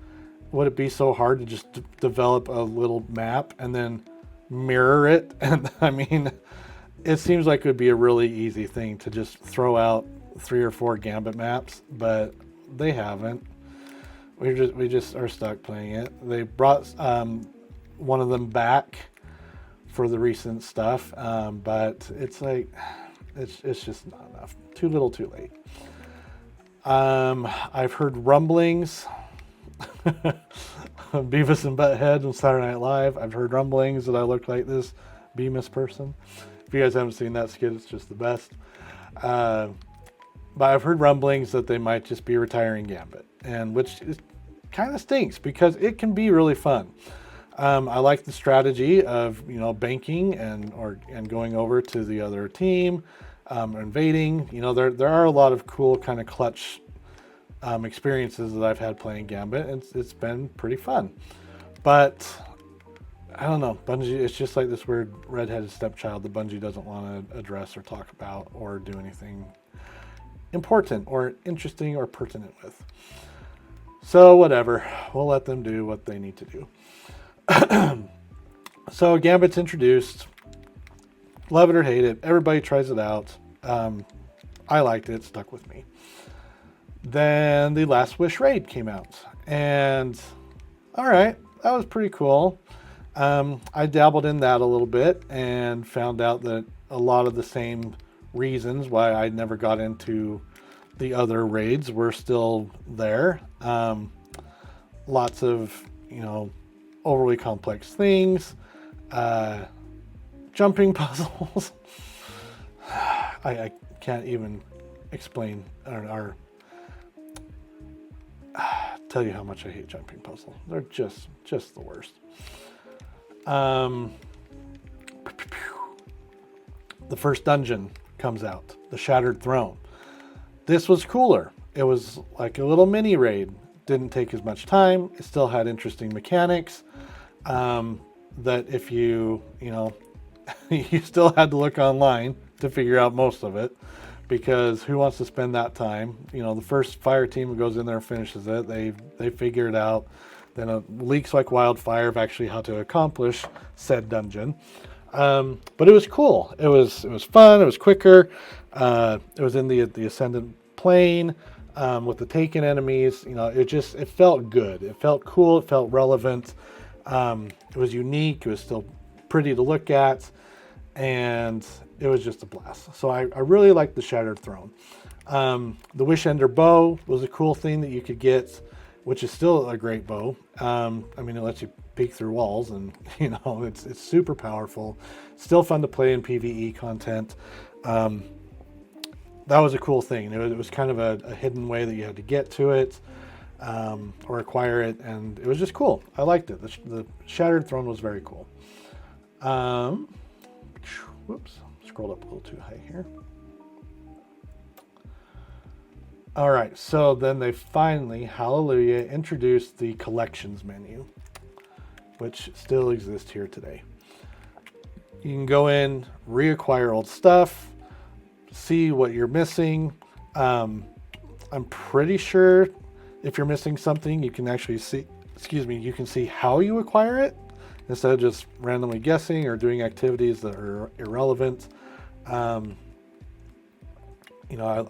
Would it be so hard to just develop a little map and then mirror it? And I mean, it seems like it would be a really easy thing to just throw out 3 or 4 Gambit maps, but they haven't. We just are stuck playing it. They brought one of them back for the recent stuff, but it's like it's just not enough. Too little, too late. I've heard rumblings. Beavis and Butthead on Saturday Night Live. I've heard rumblings that I look like this Bemis person. If you guys haven't seen that skit, it's just the best. But I've heard rumblings that they might just be retiring Gambit, and which kind of stinks because it can be really fun. I like the strategy of banking and going over to the other team, invading. There are a lot of cool kind of clutch experiences that I've had playing Gambit. It's been pretty fun. But I don't know, Bungie, it's just like this weird redheaded stepchild that Bungie doesn't want to address or talk about or do anything important or interesting or pertinent with. So whatever, we'll let them do what they need to do. So Gambit's introduced. Love it or hate it, everybody tries it out. I liked it, stuck with me. Then the Last Wish raid came out, and all right, that was pretty cool. I dabbled in that a little bit and found out that a lot of the same reasons why I never got into the other raids were still there. Lots of, overly complex things, jumping puzzles. I can't even explain or tell you how much I hate jumping puzzles. They're just the worst. The first dungeon comes out, the Shattered Throne. This was cooler. It was like a little mini raid. Didn't take as much time. It still had interesting mechanics. That if you you still had to look online to figure out most of it, because who wants to spend that time? The first fire team goes in there and finishes it. They figure it out. Then it leaks like wildfire of actually how to accomplish said dungeon. But it was cool. It was fun. It was quicker. It was in the ascendant plane with the taken enemies. It felt good. It felt cool. It felt relevant. It was unique. It was still pretty to look at, and it was just a blast. So I really liked the Shattered Throne. The Wish Ender bow was a cool thing that you could get, which is still a great bow. It lets you peek through walls, and it's super powerful. Still fun to play in PvE content. That was a cool thing. It was kind of a hidden way that you had to get to it or acquire it, and it was just cool. I liked it. The Shattered Throne was very cool. Whoops, scrolled up a little too high here. All right, so then they finally, hallelujah, introduced the collections menu, which still exists here today. You can go in, reacquire old stuff, see what you're missing. I'm pretty sure if you're missing something, you can actually see, you can see how you acquire it instead of just randomly guessing or doing activities that are irrelevant. I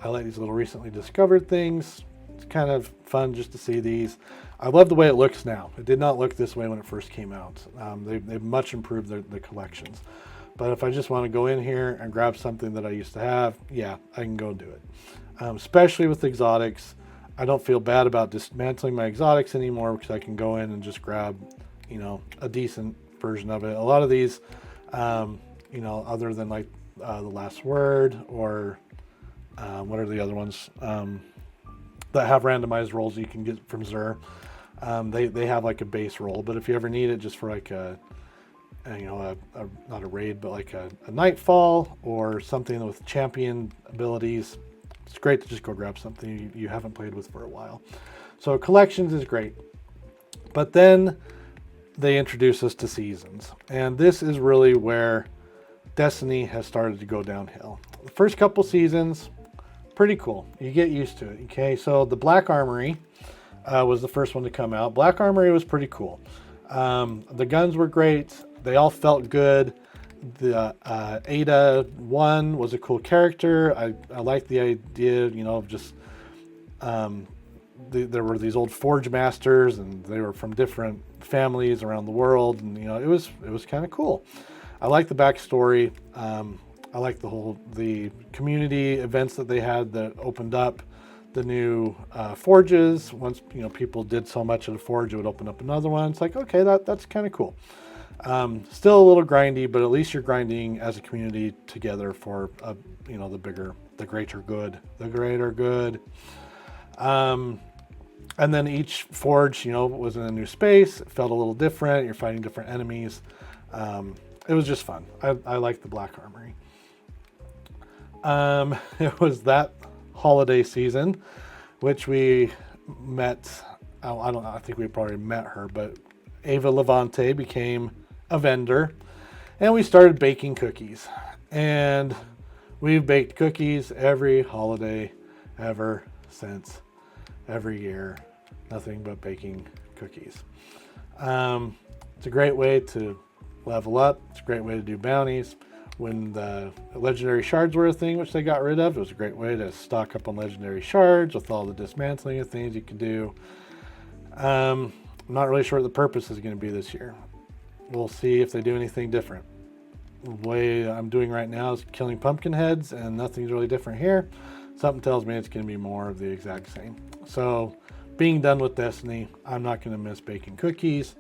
like these little recently discovered things. It's kind of fun just to see these. I love the way it looks now. It did not look this way when it first came out. They've much improved the collections. But if I just want to go in here and grab something that I used to have, yeah, I can go do it. Especially with exotics. I don't feel bad about dismantling my exotics anymore because I can go in and just grab, a decent version of it. A lot of these, other than like The Last Word or what are the other ones that have randomized rolls you can get from Xur? They have like a base roll, but if you ever need it just for like not a raid, but like a nightfall or something with champion abilities, it's great to just go grab something you haven't played with for a while. So collections is great. But then they introduce us to seasons. And this is really where Destiny has started to go downhill. The first couple seasons, pretty cool. You get used to it. Okay, so the Black Armory was the first one to come out. Black Armory was pretty cool. The guns were great. They all felt good. The Ada 1 was a cool character. I liked the idea, of just there were these old Forge Masters, and they were from different families around the world, and it was kind of cool. I liked the backstory. I liked the community events that they had that opened up the new forges. Once people did so much at a forge, it would open up another one. It's like, okay, that's kind of cool. Still a little grindy, but at least you're grinding as a community together for the greater good. And then each forge, was in a new space. It felt a little different. You're fighting different enemies. It was just fun. I liked the Black Armory. It was that holiday season which we met. Oh, I don't know. I think we probably met her, but Ava Levante became a vendor, and we started baking cookies. And we've baked cookies every holiday ever since, every year. Nothing but baking cookies. It's a great way to level up. It's a great way to do bounties. When the legendary shards were a thing, which they got rid of, it was a great way to stock up on legendary shards with all the dismantling of things you could do. I'm not really sure what the purpose is going to be this year. We'll see if they do anything different. The way I'm doing right now is killing pumpkin heads, and nothing's really different here. Something tells me it's going to be more of the exact same. So, being done with Destiny, I'm not going to miss baking cookies.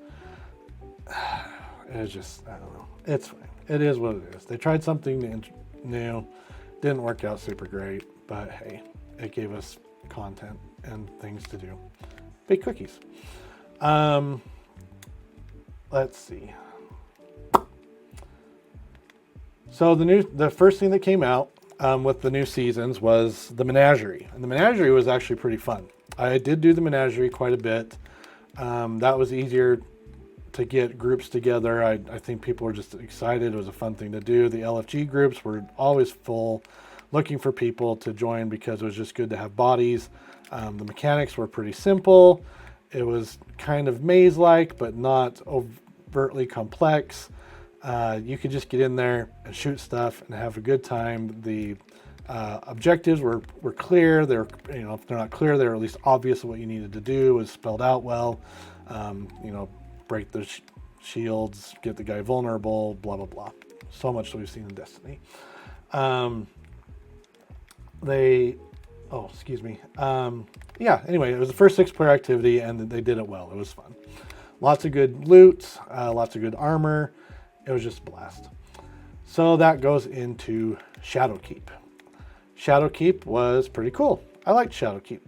It's just, I don't know. It's fine. It is what it is. They tried something new. Didn't work out super great, but hey, it gave us content and things to do. Bake cookies. Let's see. So the first thing that came out with the new seasons was the Menagerie. And the Menagerie was actually pretty fun. I did do the Menagerie quite a bit. That was easier to get groups together. I think people were just excited. It was a fun thing to do. The LFG groups were always full, looking for people to join because it was just good to have bodies. The mechanics were pretty simple. It was kind of maze-like, but not overtly complex. You could just get in there and shoot stuff and have a good time. The objectives were clear. They're, if they're not clear, they're at least obvious what you needed to do. It was spelled out well. Break the shields, get the guy vulnerable, blah, blah, blah. So much that we've seen in Destiny. Anyway, it was the first 6-player activity, and they did it well. It was fun. Lots of good loot, lots of good armor. It was just a blast. So that goes into Shadowkeep. Shadowkeep was pretty cool. I liked Shadowkeep.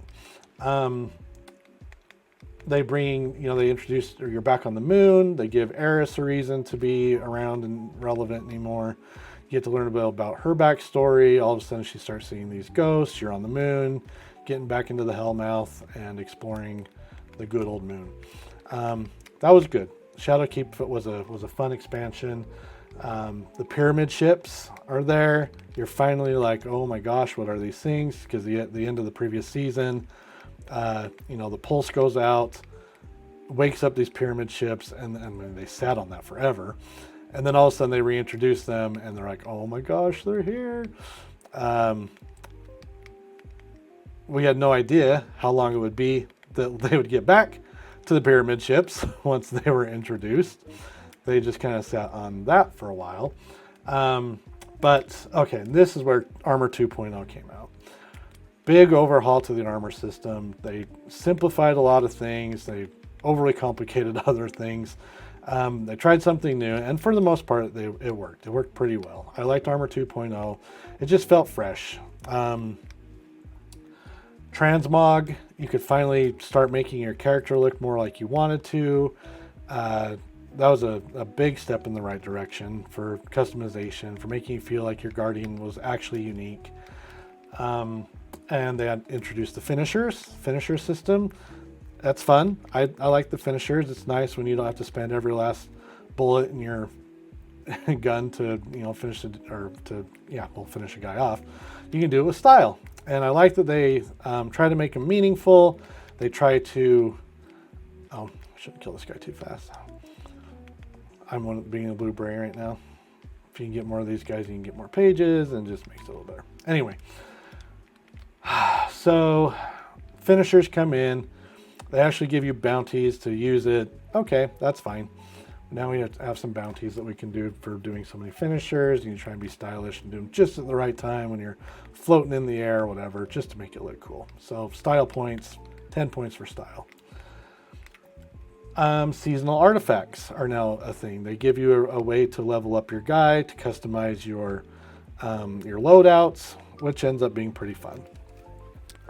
They introduced, or you're back on the moon. They give Eris a reason to be around and relevant anymore. You get to learn a bit about her backstory. All of a sudden she starts seeing these ghosts. You're on the moon, getting back into the Hellmouth and exploring the good old moon. That was good. Shadowkeep was a fun expansion. The pyramid ships are there. You're finally like, oh my gosh, what are these things? Because at the end of the previous season, the pulse goes out, wakes up these pyramid ships, and they sat on that forever. And then all of a sudden they reintroduce them, and they're like, oh my gosh, they're here. We had no idea how long it would be that they would get back to the pyramid ships once they were introduced. They just kind of sat on that for a while. But okay, this is where Armor 2.0 came out. Big overhaul to the armor system. They simplified a lot of things. They overly complicated other things. They tried something new, and for the most part, it worked. It worked pretty well. I liked Armor 2.0. It just felt fresh. Transmog, you could finally start making your character look more like you wanted to. That was a big step in the right direction for customization, for making you feel like your Guardian was actually unique. And they had introduced the finisher system. That's fun. I like the finishers. It's nice when you don't have to spend every last bullet in your gun to finish a guy off. You can do it with style, and I like that they try to make them meaningful. They try to I shouldn't kill this guy too fast. I'm being a blueberry right now. If you can get more of these guys, you can get more pages, and just makes it a little better. Anyway, so finishers come in. They actually give you bounties to use it. Okay, that's fine. Now we have some bounties that we can do for doing so many finishers. You try and be stylish and do them just at the right time when you're floating in the air or whatever, just to make it look cool. So style points, 10 points for style. Seasonal artifacts are now a thing. They give you a way to level up your guy, to customize your loadouts, which ends up being pretty fun.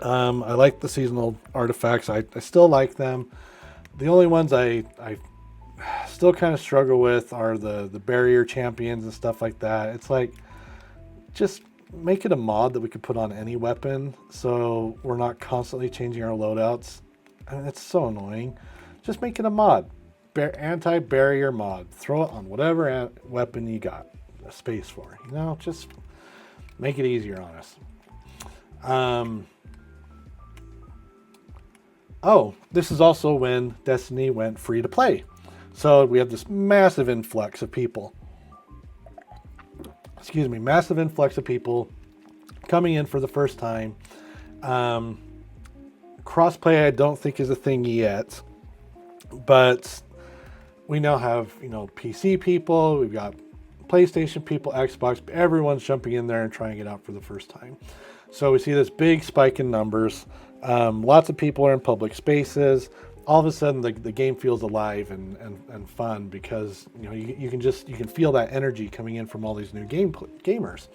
I like the seasonal artifacts. I still like them. The only ones I still kind of struggle with are the barrier champions and stuff like that. It's like, just make it a mod that we could put on any weapon, so we're not constantly changing our loadouts. I mean, it's so annoying. Just make it a mod, anti-barrier mod. Throw it on whatever weapon you got a space for. You know, just make it easier on us. Oh, this is also when Destiny went free to play. So we have this massive influx of people. Excuse me, massive influx of people coming in for the first time. Crossplay, I don't think is a thing yet, but we now have, you know, PC people, we've got PlayStation people, Xbox, everyone's jumping in there and trying it out for the first time. So we see this big spike in numbers. Lots of people are in public spaces. All of a sudden the game feels alive and fun because, you know, you can feel that energy coming in from all these new gamers.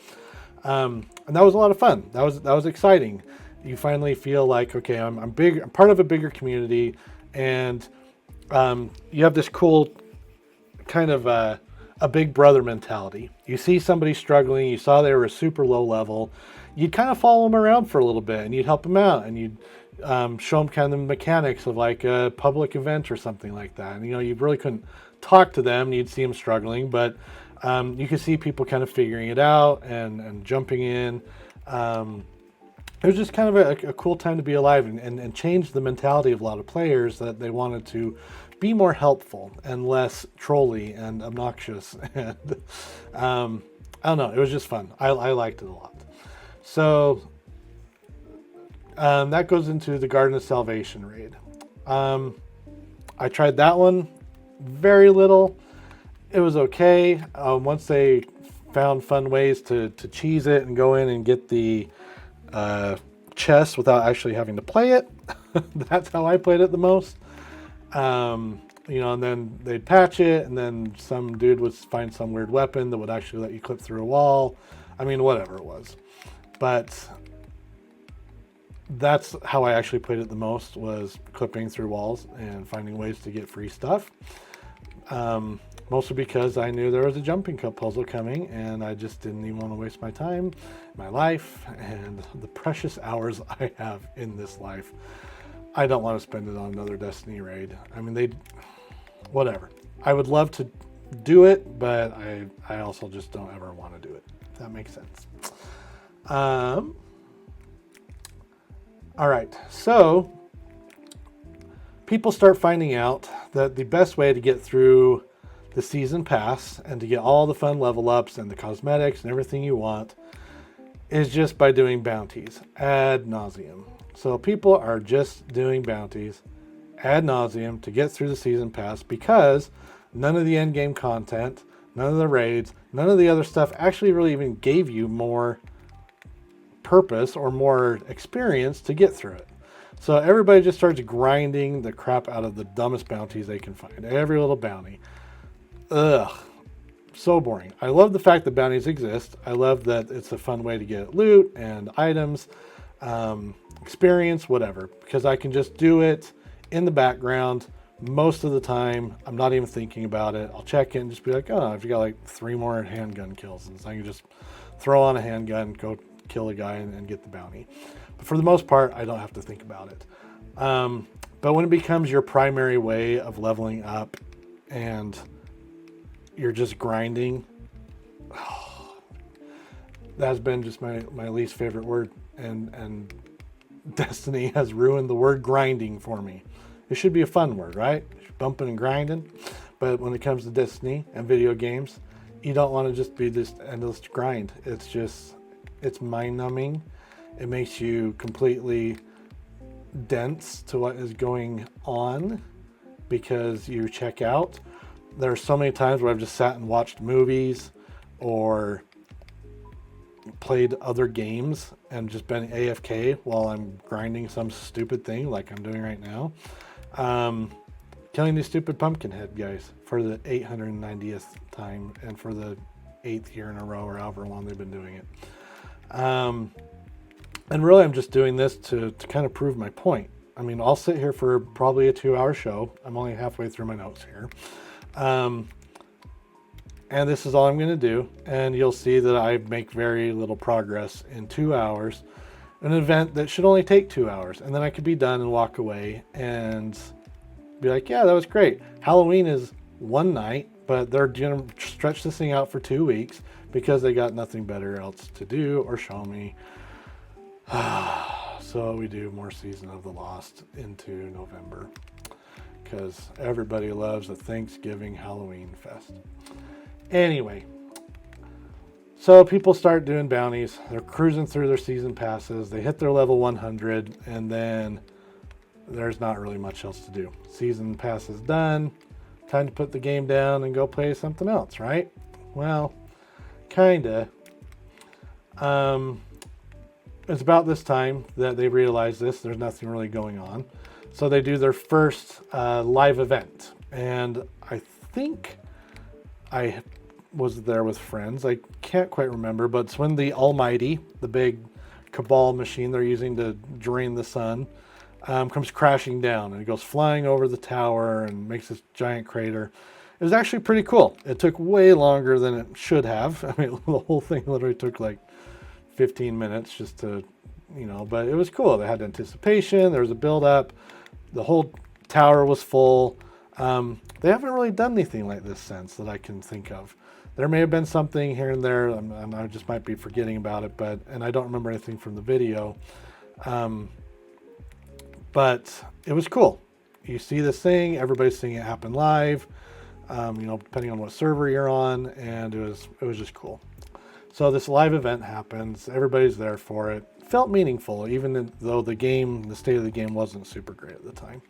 And that was a lot of fun. That was exciting. You finally feel like, okay, I'm part of a bigger community, and you have this cool kind of a big brother mentality. You see somebody struggling, you saw they were a super low level, you'd kind of follow them around for a little bit and you'd help them out, and you'd show them kind of the mechanics of like a public event or something like that. And, you know, you really couldn't talk to them, you'd see them struggling, but you could see people kind of figuring it out and jumping in. It was just kind of a cool time to be alive, and change the mentality of a lot of players that they wanted to be more helpful and less trolly and obnoxious. And I don't know, it was just fun. I liked it a lot. So that goes into the Garden of Salvation raid. I tried that one very little. It was okay. Once they found fun ways to cheese it and go in and get the chest without actually having to play it. That's how I played it the most. You know, and then they'd patch it, and then some dude would find some weird weapon that would actually let you clip through a wall. I mean, whatever it was. But that's how I actually played it the most, was clipping through walls and finding ways to get free stuff. Mostly because I knew there was a jumping cup puzzle coming, and I just didn't even want to waste my time, my life, and the precious hours I have in this life. I don't want to spend it on another Destiny raid. I mean, whatever. I would love to do it, but I also just don't ever want to do it. If that makes sense. All right, so people start finding out that the best way to get through the season pass and to get all the fun level ups and the cosmetics and everything you want is just by doing bounties ad nauseum. So people are just doing bounties ad nauseum to get through the season pass, because none of the end game content, none of the raids, none of the other stuff actually really even gave you more purpose or more experience to get through it. So everybody just starts grinding the crap out of the dumbest bounties they can find. Every little bounty. Ugh. So boring. I love the fact that bounties exist. I love that it's a fun way to get loot and items, experience, whatever, because I can just do it in the background most of the time. I'm not even thinking about it. I'll check in and just be like, oh, I've got like 3 more handgun kills. And so I can just throw on a handgun, go kill a guy and get the bounty. But for the most part, I don't have to think about it. But when it becomes your primary way of leveling up and you're just grinding, that's been just my least favorite word. And Destiny has ruined the word grinding for me. It should be a fun word, right? Bumping and grinding. But when it comes to Destiny and video games, you don't want to just be this endless grind. It's mind-numbing. It makes you completely dense to what is going on because you check out. There are so many times where I've just sat and watched movies or played other games and just been AFK while I'm grinding some stupid thing like I'm doing right now. Killing these stupid Pumpkinhead guys for the 890th time and for the 8th year in a row, or however long they've been doing it. And really I'm just doing this to kind of prove my point. I mean, I'll sit here for probably a 2-hour show. I'm only halfway through my notes here. and this is all I'm going to do. And you'll see that I make very little progress in 2 hours. An event that should only take 2 hours. And then I could be done and walk away and be like, yeah, that was great. Halloween is one night, but they're going to stretch this thing out for 2 weeks because they got nothing better else to do or show me. So we do more Season of the Lost into November because everybody loves a Thanksgiving Halloween fest. Anyway, so people start doing bounties. They're cruising through their season passes. They hit their level 100, and then there's not really much else to do. Season pass is done. Time to put the game down and go play something else, right? Well, kinda. It's about this time that they realize there's nothing really going on. So they do their first live event. And I think I was there with friends. I can't quite remember, but it's when the Almighty, the big cabal machine they're using to drain the sun, comes crashing down, and it goes flying over the tower and makes this giant crater. It was actually pretty cool. It took way longer than it should have. I mean, the whole thing literally took like 15 minutes just to, but it was cool. They had anticipation. There was a build up. The whole tower was full. They haven't really done anything like this since that I can think of. There may have been something here and there. I just might be forgetting about it, and I don't remember anything from the video. But it was cool. You see this thing, everybody's seeing it happen live, depending on what server you're on, and it was just cool. So this live event happens, everybody's there for it. Felt meaningful, even though the state of the game wasn't super great at the time.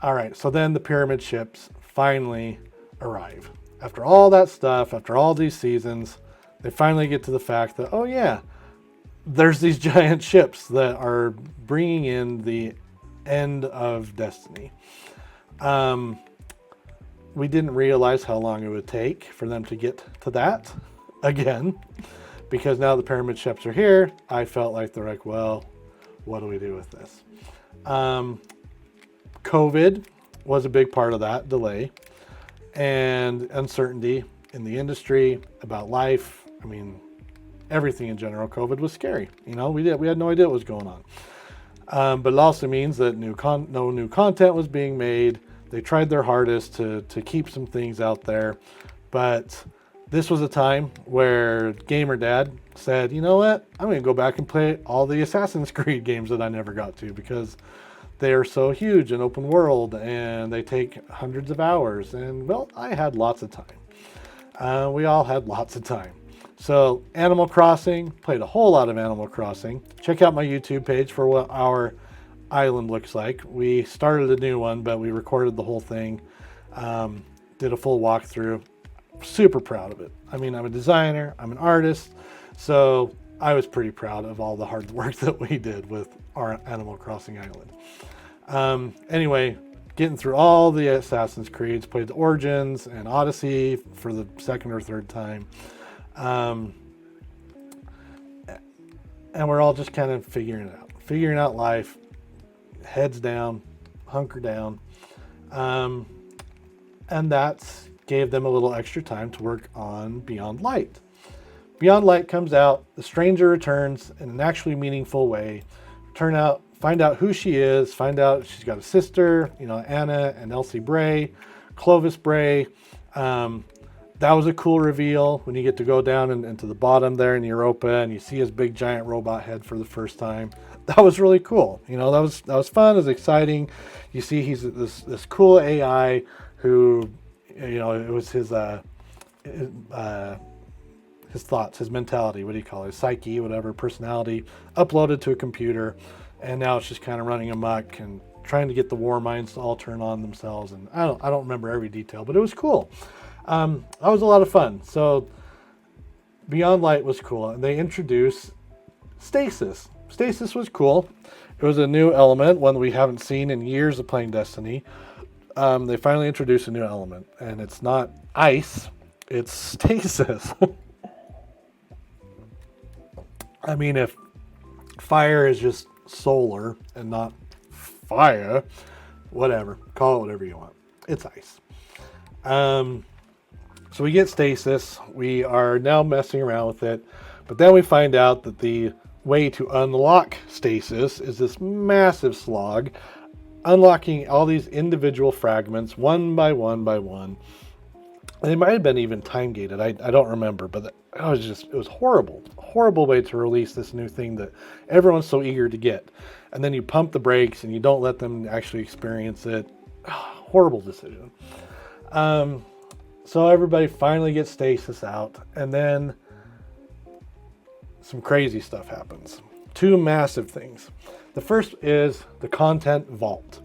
All right, so then the pyramid ships finally arrive. After all that stuff, after all these seasons, they finally get to the fact that, oh yeah, there's these giant ships that are bringing in the end of Destiny. We didn't realize how long it would take for them to get to that again, because now the pyramid ships are here. I felt like they're like, well, what do we do with this? COVID was a big part of that delay, and uncertainty in the industry about life. I mean, everything in general. COVID was scary. We had no idea what was going on. But it also means that no new content was being made. They tried their hardest to keep some things out there, but this was a time where GamerDad said, you know what? I'm going to go back and play all the Assassin's Creed games that I never got to because they are so huge and open world and they take hundreds of hours. And well, I had lots of time. We all had lots of time. So Animal Crossing, played a whole lot of Animal Crossing. Check out my YouTube page for what our island looks like. We started a new one, but we recorded the whole thing, did a full walkthrough. Super proud of it. I mean, I'm a designer, I'm an artist, so I was pretty proud of all the hard work that we did with our Animal Crossing island. Anyway, getting through all the Assassin's Creeds, played the Origins and Odyssey for the second or third time. And we're all just kind of figuring out life, heads down, hunker down. And that's gave them a little extra time to work on Beyond Light. Beyond Light comes out, the stranger returns in an actually meaningful way. Find out who she is, find out she's got a sister, Anna and Elsie Bray, Clovis Bray. That was a cool reveal when you get to go down into the bottom there in Europa and you see his big giant robot head for the first time. That was really cool. That was fun. It was exciting. You see he's this cool AI who, it was his thoughts, his mentality, what do you call it, his psyche, whatever, personality, uploaded to a computer, and now it's just kind of running amok and trying to get the war minds to all turn on themselves. And I don't remember every detail, but it was cool. That was a lot of fun. So Beyond Light was cool, and they introduced Stasis. Stasis was cool. It was a new element, one that we haven't seen in years of playing Destiny. They finally introduced a new element, and it's not ice, it's stasis. I mean, if fire is just solar and not fire, whatever, call it whatever you want. It's ice. So we get stasis. We are now messing around with it. But then we find out that the way to unlock stasis is this massive slog, unlocking all these individual fragments one by one by one. And it might have been even time gated. I don't remember, but it was horrible way to release this new thing that everyone's so eager to get. And then you pump the brakes and you don't let them actually experience it. Horrible decision. So everybody finally gets stasis out, and then some crazy stuff happens. Two massive things. The first is the content vault.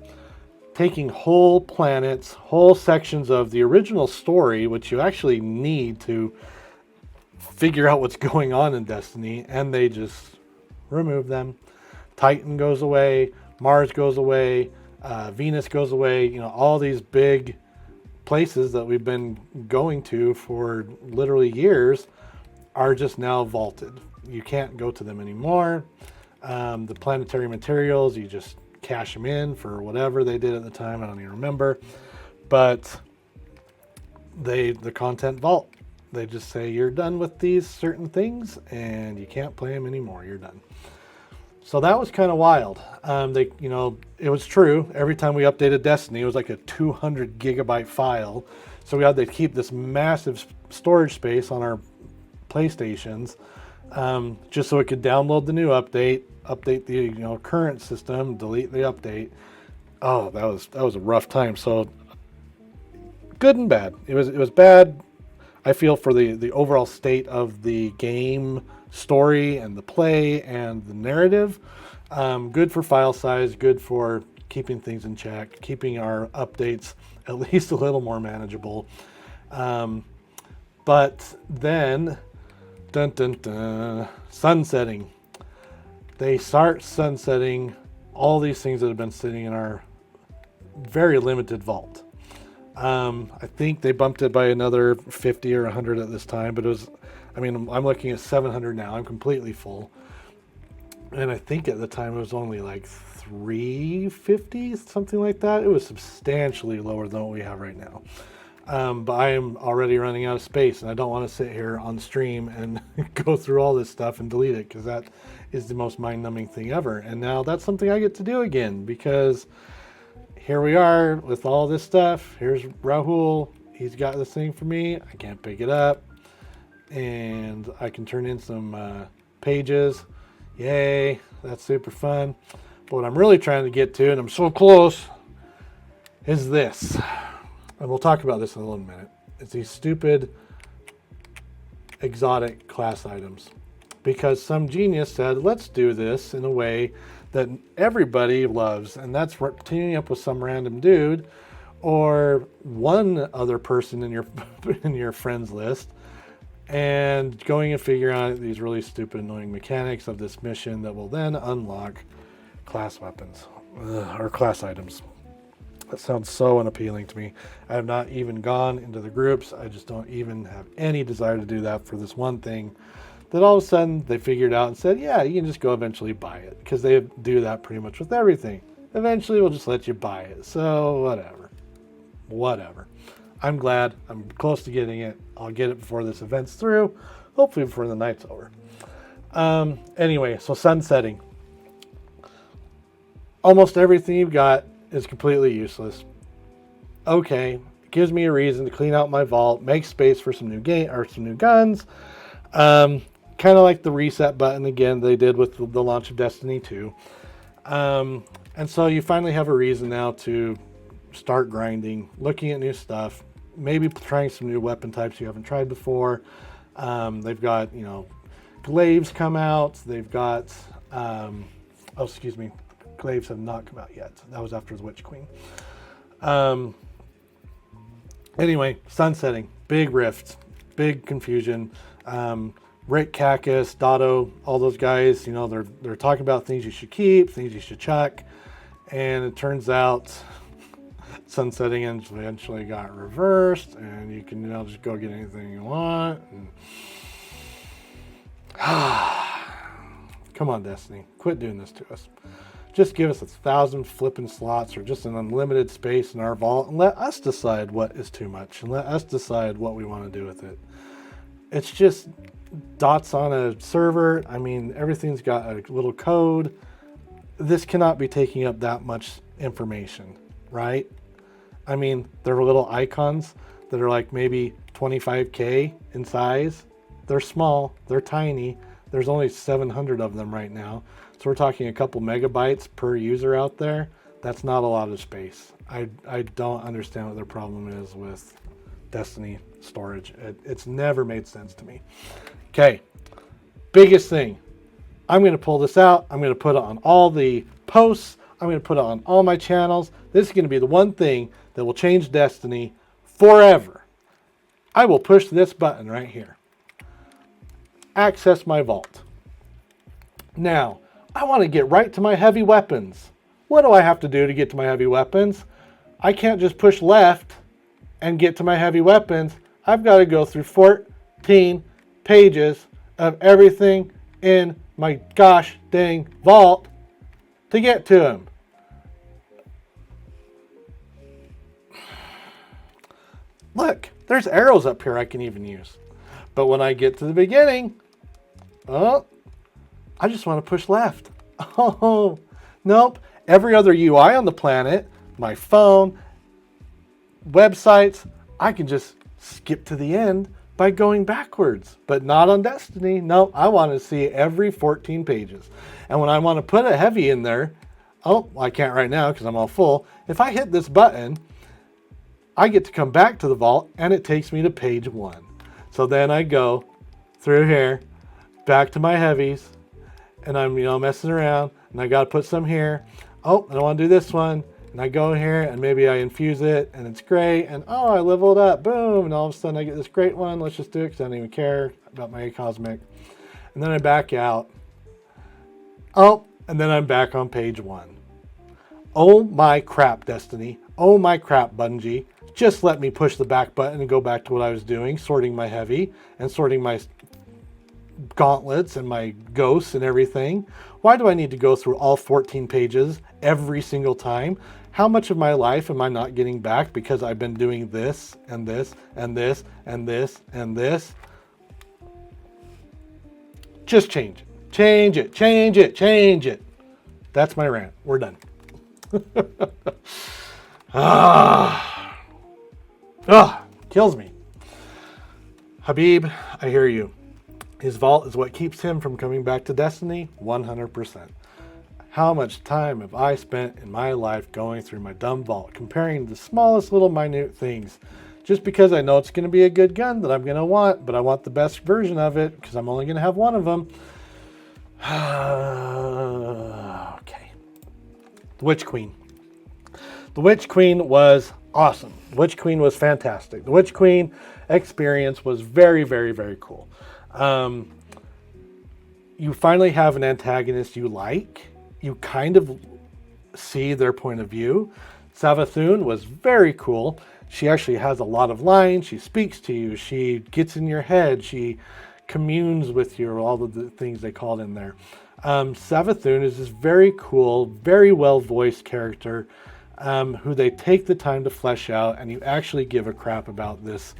Taking whole planets, whole sections of the original story, which you actually need to figure out what's going on in Destiny, and they just remove them. Titan goes away, Mars goes away, Venus goes away, you know, all these big places that we've been going to for literally years are just now vaulted. You can't go to them anymore. The planetary materials, you just cash them in for whatever they did at the time. I don't even remember. But the content vault, they just say you're done with these certain things and you can't play them anymore. You're done. So that was kind of wild. It was true. Every time we updated Destiny, it was like a 200 gigabyte file. So we had to keep this massive storage space on our PlayStations, just so it could download the new update the current system, delete the update. Oh, that was a rough time. So good and bad. It was bad. I feel for the overall state of the game story and the play and the narrative. Good for file size, good for keeping things in check, keeping our updates at least a little more manageable. But then, sunsetting. They start sunsetting all these things that have been sitting in our very limited vault. I think they bumped it by another 50 or 100 at this time, but I'm looking at 700 now. I'm completely full. And I think at the time it was only like 350, something like that. It was substantially lower than what we have right now. But I am already running out of space, and I don't want to sit here on stream and go through all this stuff and delete it, because that is the most mind-numbing thing ever. And now that's something I get to do again, because here we are with all this stuff. Here's Rahul. He's got this thing for me. I can't pick it up. And I can turn in some pages. Yay, that's super fun. But what I'm really trying to get to, and I'm so close, is this. And we'll talk about this in a little minute. It's these stupid exotic class items. Because some genius said, let's do this in a way that everybody loves. And that's teaming up with some random dude or one other person in your friends list, and going and figuring out these really stupid, annoying mechanics of this mission that will then unlock class weapons or class items. That sounds so unappealing to me. I have not even gone into the groups. I just don't even have any desire to do that for this one thing that all of a sudden they figured out and said, yeah, you can just go eventually buy it, because they do that pretty much with everything. Eventually we'll just let you buy it. So whatever. I'm glad. I'm close to getting it. I'll get it before this event's through, hopefully before the night's over. Anyway, so sunsetting. Almost everything you've got is completely useless. Okay, it gives me a reason to clean out my vault, make space for some new guns. Kind of like the reset button again they did with the launch of Destiny 2. And so you finally have a reason now to start grinding, looking at new stuff, maybe trying some new weapon types you haven't tried before. They've got, glaives come out. They've got, glaives have not come out yet. That was after the Witch Queen. Anyway, sunsetting, big rift, big confusion. Rick, Cacus, Dotto, all those guys, they're talking about things you should keep, things you should chuck. And it turns out sunsetting eventually got reversed, and you can just go get anything you want. And come on, Destiny, quit doing this to us. Just give us 1,000 flipping slots or just an unlimited space in our vault and let us decide what is too much and let us decide what we want to do with it. It's just dots on a server. I mean, everything's got a little code. This cannot be taking up that much information, right? I mean, there are little icons that are like maybe 25K in size. They're small, they're tiny. There's only 700 of them right now. So we're talking a couple megabytes per user out there. That's not a lot of space. I don't understand what their problem is with Destiny storage. It's never made sense to me. Okay, biggest thing. I'm going to pull this out. I'm going to put it on all the posts. I'm going to put it on all my channels. This is going to be the one thing that will change Destiny forever. I will push this button right here. Access my vault. Now, I want to get right to my heavy weapons. What do I have to do to get to my heavy weapons? I can't just push left and get to my heavy weapons. I've got to go through 14 pages of everything in my gosh dang vault to get to them. Look, there's arrows up here I can even use. But when I get to the beginning, oh, I just want to push left. Oh, nope. Every other UI on the planet, my phone, websites, I can just skip to the end by going backwards, but not on Destiny. No, I want to see every 14 pages. And when I want to put a heavy in there, oh, I can't right now because I'm all full. If I hit this button, I get to come back to the vault and it takes me to page 1. So then I go through here, back to my heavies, and I'm, messing around, and I got to put some here. Oh, I don't want to do this one. And I go here, and maybe I infuse it, and it's great. And oh, I leveled up, boom. And all of a sudden I get this great one. Let's just do it because I don't even care about my cosmic. And then I back out. Oh, and then I'm back on page 1. Oh my crap, Destiny. Oh my crap, Bungie. Just let me push the back button and go back to what I was doing, sorting my heavy and sorting my gauntlets and my ghosts and everything. Why do I need to go through all 14 pages every single time? How much of my life am I not getting back because I've been doing this and this and this and this and this? Just change it. Change it. Change it. Change it. That's my rant. We're done. Kills me. Habib, I hear you. His vault is what keeps him from coming back to Destiny 100%. How much time have I spent in my life going through my dumb vault, comparing the smallest little minute things, just because I know it's going to be a good gun that I'm going to want, but I want the best version of it because I'm only going to have one of them. Okay. The Witch Queen. The Witch Queen was awesome. The Witch Queen was fantastic. The Witch Queen experience was very, very, very cool. You finally have an antagonist you like. You kind of see their point of view. Savathun was very cool. She actually has a lot of lines. She speaks to you. She gets in your head. She communes with you, all of the things they called in there. Savathun is this very cool, very well voiced character who they take the time to flesh out, and you actually give a crap about this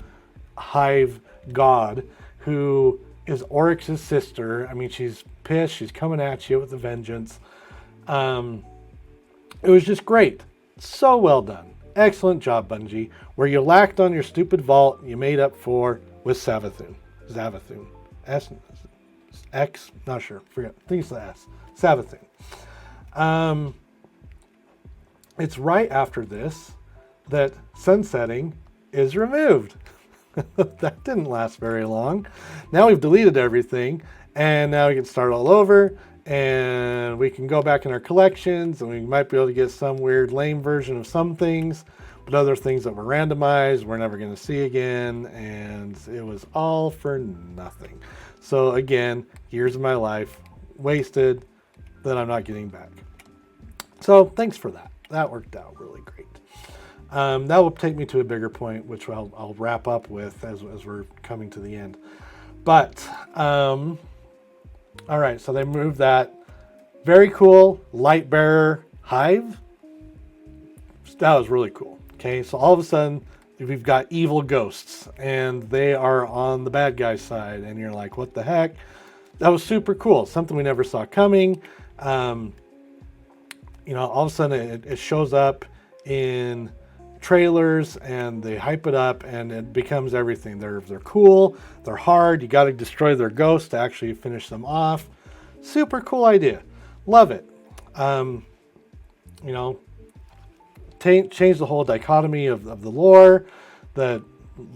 hive god who is Oryx's sister. I mean, she's pissed. She's coming at you with a vengeance. It was just great. So well done. Excellent job, Bungie. Where you lacked on your stupid vault, you made up for with Savathun. Savathun. X? Not sure. Forget. I think it's the S. Savathun. It's right after this that sunsetting is removed. That didn't last very long. Now we've deleted everything, and now we can start all over, and we can go back in our collections, and we might be able to get some weird lame version of some things, but other things that were randomized we're never going to see again, and it was all for nothing. So again, years of my life wasted that I'm not getting back. So thanks for that. That worked out really great. That will take me to a bigger point, which I'll wrap up with as we're coming to the end. But, all right, so they moved that. Very cool. Light bearer hive. That was really cool. Okay, so all of a sudden we've got evil ghosts and they are on the bad guy's side, and you're like, what the heck? That was super cool. Something we never saw coming. All of a sudden it shows up in trailers and they hype it up and it becomes everything. They're cool, they're hard, you got to destroy their ghosts to actually finish them off. Super cool idea. Love it. Change the whole dichotomy of the lore, that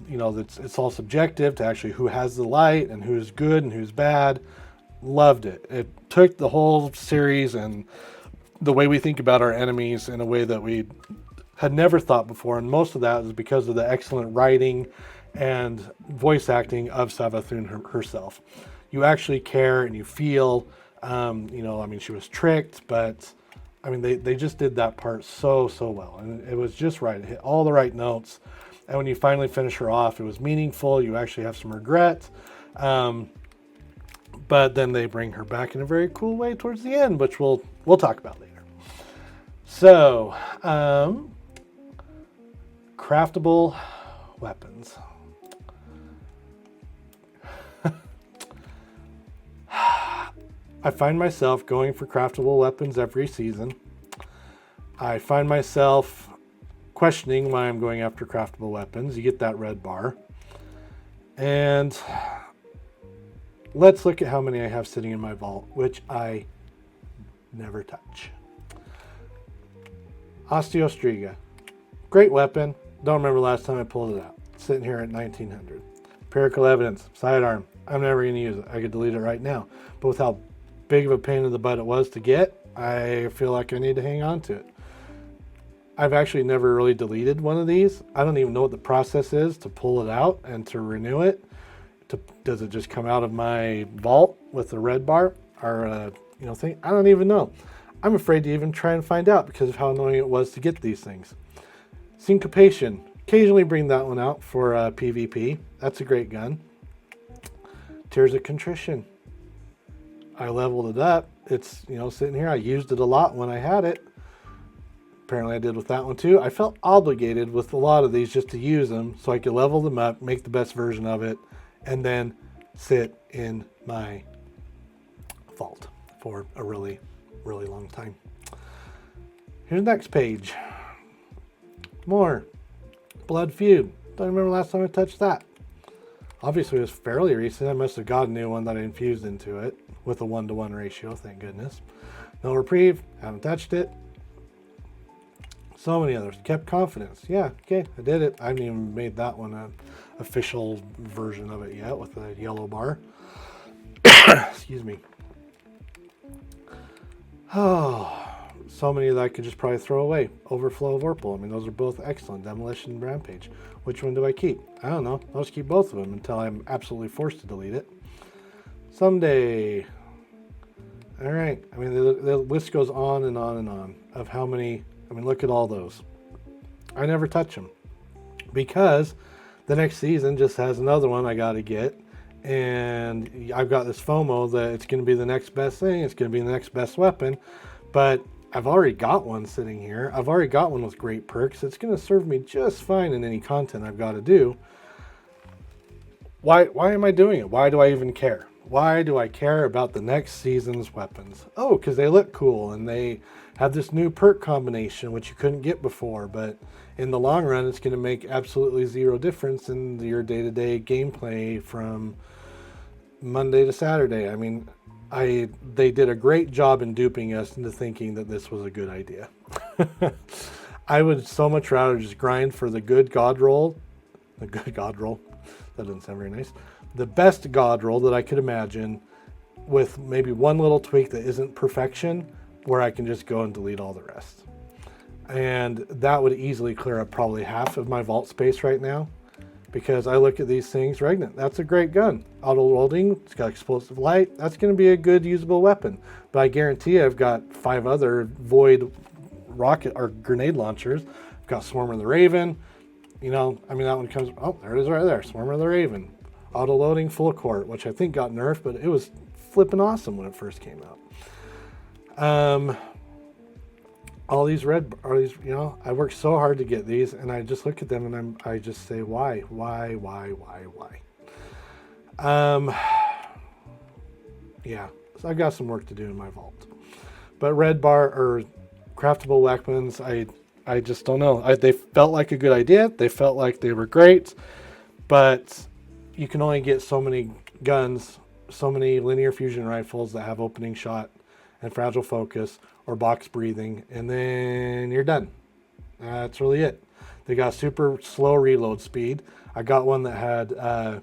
it's all subjective to actually who has the light and who's good and who's bad. Loved it. It took the whole series and the way we think about our enemies in a way that we had never thought before, and most of that is because of the excellent writing and voice acting of Savathun herself. You actually care and you feel, she was tricked, but they just did that part so well, and it was just right. It hit all the right notes, and when you finally finish her off, it was meaningful. You actually have some regret, but then they bring her back in a very cool way towards the end, which we'll talk about later. So, craftable weapons. I find myself going for craftable weapons every season. I find myself questioning why I'm going after craftable weapons. You get that red bar. And let's look at how many I have sitting in my vault, which I never touch. Osteostriga. Great weapon. Don't remember last time I pulled it out. It's sitting here at 1900. Empirical evidence. Sidearm. I'm never going to use it. I could delete it right now. But with how big of a pain in the butt it was to get, I feel like I need to hang on to it. I've actually never really deleted one of these. I don't even know what the process is to pull it out and to renew it. Does it just come out of my vault with the red bar or thing? I don't even know. I'm afraid to even try and find out because of how annoying it was to get these things. Syncopation. Occasionally bring that one out for PvP. That's a great gun. Tears of Contrition. I leveled it up. It's, sitting here. I used it a lot when I had it. Apparently I did with that one too. I felt obligated with a lot of these just to use them so I could level them up, make the best version of it, and then sit in my vault for a really, really long time. Here's the next page. More. Blood Feud. Don't remember last time I touched that. Obviously it was fairly recent. I must have got a new one that I infused into it with a 1-to-1 ratio, thank goodness. No Reprieve. Haven't touched it. So many others. Kept Confidence. Yeah, okay, I did it. I haven't even made that one an official version of it yet with the yellow bar. Excuse me. Oh, so many that I could just probably throw away. Overflow of Orpal. Those are both excellent. Demolition and Rampage. Which one do I keep? I don't know. I'll just keep both of them until I'm absolutely forced to delete it. Someday. All right. The list goes on and on and on of how many. Look at all those. I never touch them because the next season just has another one I got to get. And I've got this FOMO that it's going to be the next best thing. It's going to be the next best weapon. But I've already got one sitting here. I've already got one with great perks. It's going to serve me just fine in any content I've got to do. Why am I doing it? Why do I even care? Why do I care about the next season's weapons? Oh, because they look cool and they have this new perk combination, which you couldn't get before. But in the long run, it's going to make absolutely zero difference in your day-to-day gameplay from Monday to Saturday. They did a great job in duping us into thinking that this was a good idea. I would so much rather just grind for the good god roll. The good god roll. That doesn't sound very nice. The best god roll that I could imagine with maybe one little tweak that isn't perfection where I can just go and delete all the rest. And that would easily clear up probably half of my vault space right now because I look at these things. Regnant, that's a great gun. Auto loading, it's got explosive light. That's going to be a good usable weapon. But I guarantee I've got 5 other void rocket or grenade launchers. I've got Swarmer the Raven. That one comes, oh, there it is right there. Swarmer the Raven. Auto loading full court, which I think got nerfed, but it was flipping awesome when it first came out. All these I worked so hard to get these, and I just look at them and I just say, why? Yeah, so I've got some work to do in my vault. But red bar or craftable weapons, I just don't know. They felt like a good idea. They felt like they were great, but you can only get so many guns, so many linear fusion rifles that have opening shot and fragile focus or box breathing, and then you're done. That's really it. They got super slow reload speed. I got one that had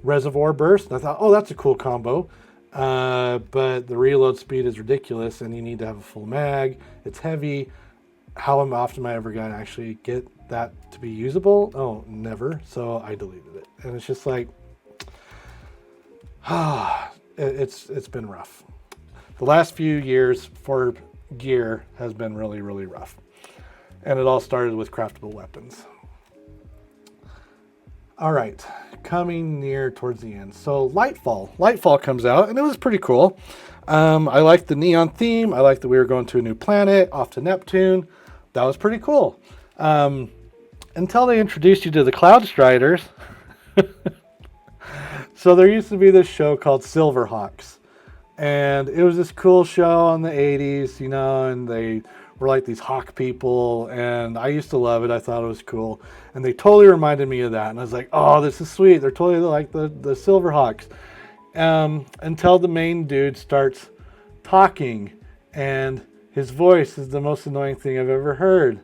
reservoir burst, and I thought, oh, that's a cool combo. But the reload speed is ridiculous, and you need to have a full mag. It's heavy. How often am I ever going to actually get that to be usable? Oh, never. So I deleted it. And it's just like, it's been rough. The last few years for gear has been really, really rough. And it all started with craftable weapons. All right, coming near towards the end. So Lightfall comes out, and it was pretty cool. I liked the neon theme. I liked that we were going to a new planet, off to Neptune. That was pretty cool. Until they introduced you to the Cloud Striders. So there used to be this show called Silverhawks. And it was this cool show in the 80s, you know, and they were like these hawk people, and I used to love it. I thought it was cool. And they totally reminded me of that. And I was like, oh, this is sweet. They're totally like the Silverhawks. Until the main dude starts talking, and his voice is the most annoying thing I've ever heard.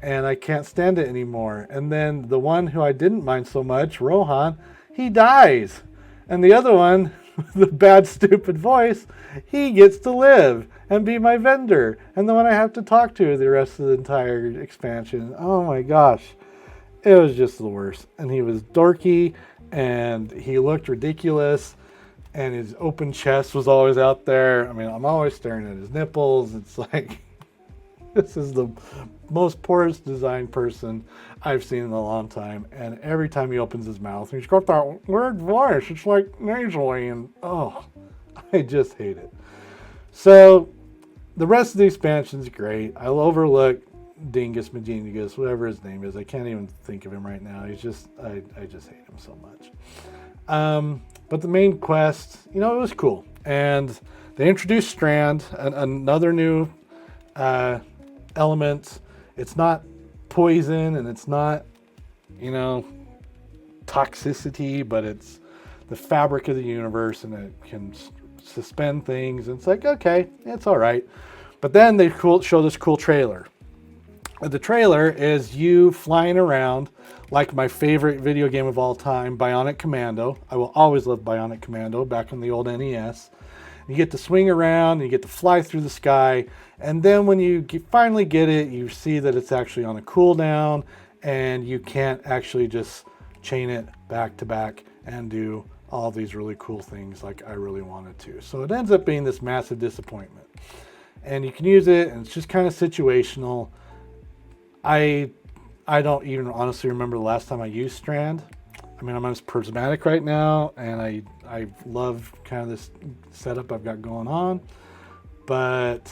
And I can't stand it anymore. And then the one who I didn't mind so much, Rohan, he dies. And the other one, the bad, stupid voice, he gets to live and be my vendor. And the one I have to talk to the rest of the entire expansion. Oh my gosh. It was just the worst. And he was dorky, and he looked ridiculous, and his open chest was always out there. I mean, I'm always staring at his nipples. It's like, this is the most poorest designed person I've seen in a long time. And every time he opens his mouth, he's got that weird voice. It's like nasally, and oh, I just hate it. So the rest of the expansion's great. I'll overlook Dingus Majinigus, whatever his name is. I can't even think of him right now. He's just, I just hate him so much. But the main quest, you know, it was cool. And they introduced Strand, another new element. It's not poison, and it's not, you know, toxicity, but it's the fabric of the universe, and it can suspend things. And it's like, okay, it's all right. But then they show this cool trailer. The trailer is you flying around like my favorite video game of all time, Bionic Commando. I will always love Bionic Commando, back on the old NES. You get to swing around, you get to fly through the sky, and then when you finally get it, you see that it's actually on a cooldown, and you can't actually just chain it back to back and do all these really cool things like I really wanted to. So it ends up being this massive disappointment. And you can use it, and it's just kind of situational. I don't even honestly remember the last time I used Strand. I mean, I'm as prismatic right now, and I love kind of this setup I've got going on. But,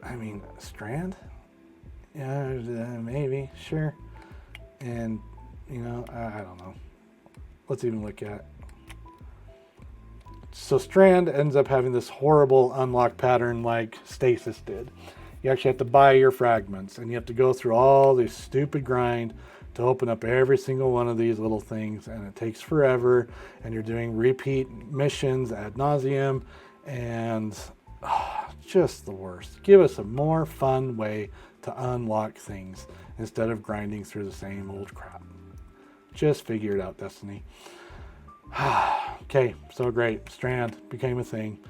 I mean, Strand? Yeah, maybe, sure. And, you know, I don't know. Let's even look at. So Strand ends up having this horrible unlock pattern like Stasis did. You actually have to buy your fragments, and you have to go through all this stupid grind to open up every single one of these little things, and it takes forever, and you're doing repeat missions ad nauseum, and just the worst. Give us a more fun way to unlock things instead of grinding through the same old crap. Just figure it out, Destiny. Okay, so great. Strand became a thing.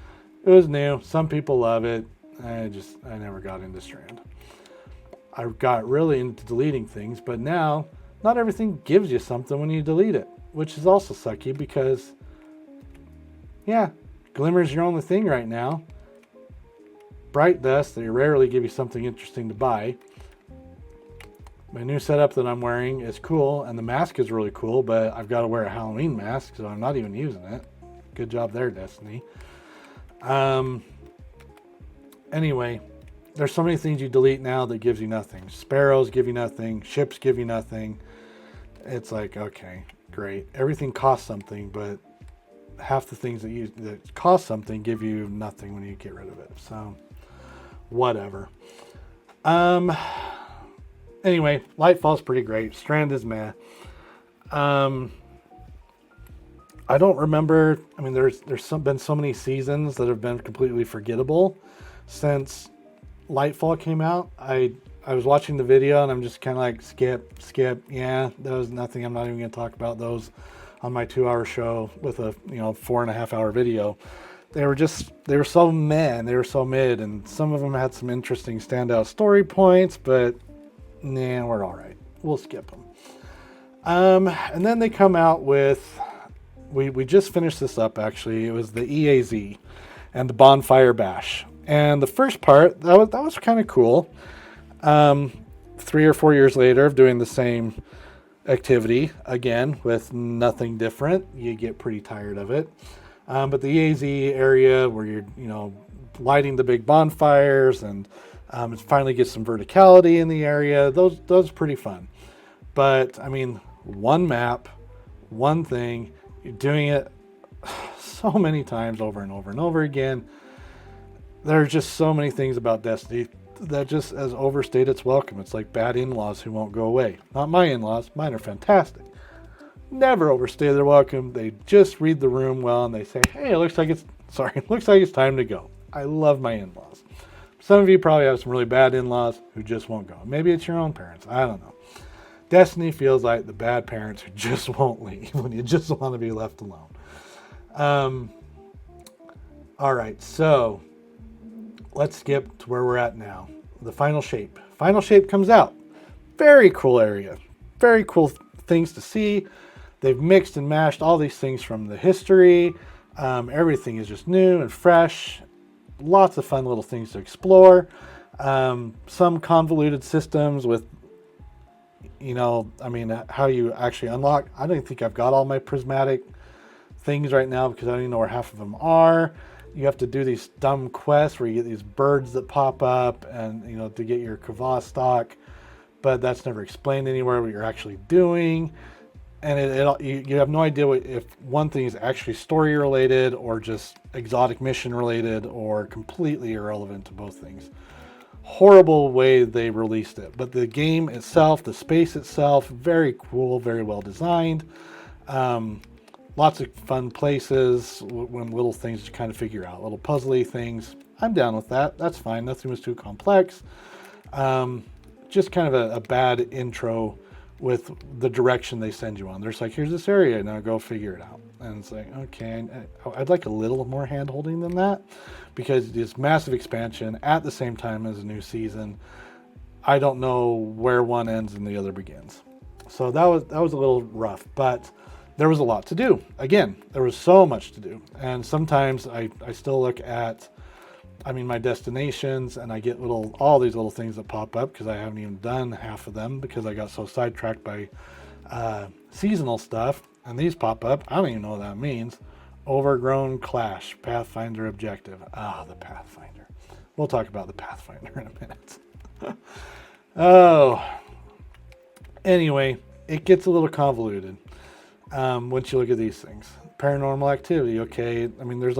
It was new. Some people love it. I never got into Strand. I got really into deleting things, but now not everything gives you something when you delete it, which is also sucky because, yeah, Glimmer's your only thing right now. Bright Dust, they rarely give you something interesting to buy. My new setup that I'm wearing is cool, and the mask is really cool, but I've got to wear a Halloween mask, so I'm not even using it. Good job there, Destiny. Anyway, there's so many things you delete now that gives you nothing. Sparrows give you nothing. Ships give you nothing. It's like, okay, great. Everything costs something, but half the things that cost something give you nothing when you get rid of it. So, whatever. Anyway, Lightfall's pretty great. Strand is meh. I don't remember. I mean, there's been so many seasons that have been completely forgettable since Lightfall came out. I was watching the video and I'm just kind of like skip. Yeah, there was nothing. I'm not even going to talk about those on my 2-hour show with a 4.5 hour video. They were so meh and they were so mid, and some of them had some interesting standout story points, but nah, we're all right. We'll skip them. And then they come out with. We just finished this up, actually. It was the EAZ and the Bonfire Bash. And the first part, that was kind of cool. 3 or 4 years later of doing the same activity, again, with nothing different, you get pretty tired of it. But the EAZ area where you're, lighting the big bonfires and it finally gets some verticality in the area, those are pretty fun. But, I mean, one map, one thing, you're doing it so many times over and over and over again. There are just so many things about Destiny that just has overstayed its welcome. It's like bad in-laws who won't go away. Not my in-laws. Mine are fantastic. Never overstay their welcome. They just read the room well and they say, hey, it looks like it's time to go. I love my in-laws. Some of you probably have some really bad in-laws who just won't go. Maybe it's your own parents. I don't know. Destiny feels like the bad parents who just won't leave when you just want to be left alone. All right, so let's skip to where we're at now. The Final Shape. Final Shape comes out. Very cool area. Very cool things to see. They've mixed and mashed all these things from the history. Everything is just new and fresh. Lots of fun little things to explore. Some convoluted systems with how you actually unlock. I don't think I've got all my prismatic things right now because I don't even know where half of them are. You have to do these dumb quests where you get these birds that pop up and, to get your Kava stock, but that's never explained anywhere what you're actually doing. And you have no idea if one thing is actually story related or just exotic mission related or completely irrelevant to both things. Horrible way they released it, but the game itself, the space itself, very cool, very well designed. Lots of fun places when little things to kind of figure out, little puzzly things. I'm down with that. That's fine. Nothing was too complex. Just kind of a bad intro with the direction they send you on. There's like, here's this area, now go figure it out. And it's like, okay, I'd like a little more hand holding than that, because it's massive expansion at the same time as a new season. I don't know where one ends and the other begins. So that was a little rough, but there was a lot to do. Again, there was so much to do. And sometimes I still look at, my destinations, and I get all these little things that pop up because I haven't even done half of them because I got so sidetracked by seasonal stuff. And these pop up. I don't even know what that means. Overgrown Clash, Pathfinder objective. The Pathfinder. We'll talk about the Pathfinder in a minute. Oh. Anyway, it gets a little convoluted once you look at these things. Paranormal activity, okay. There's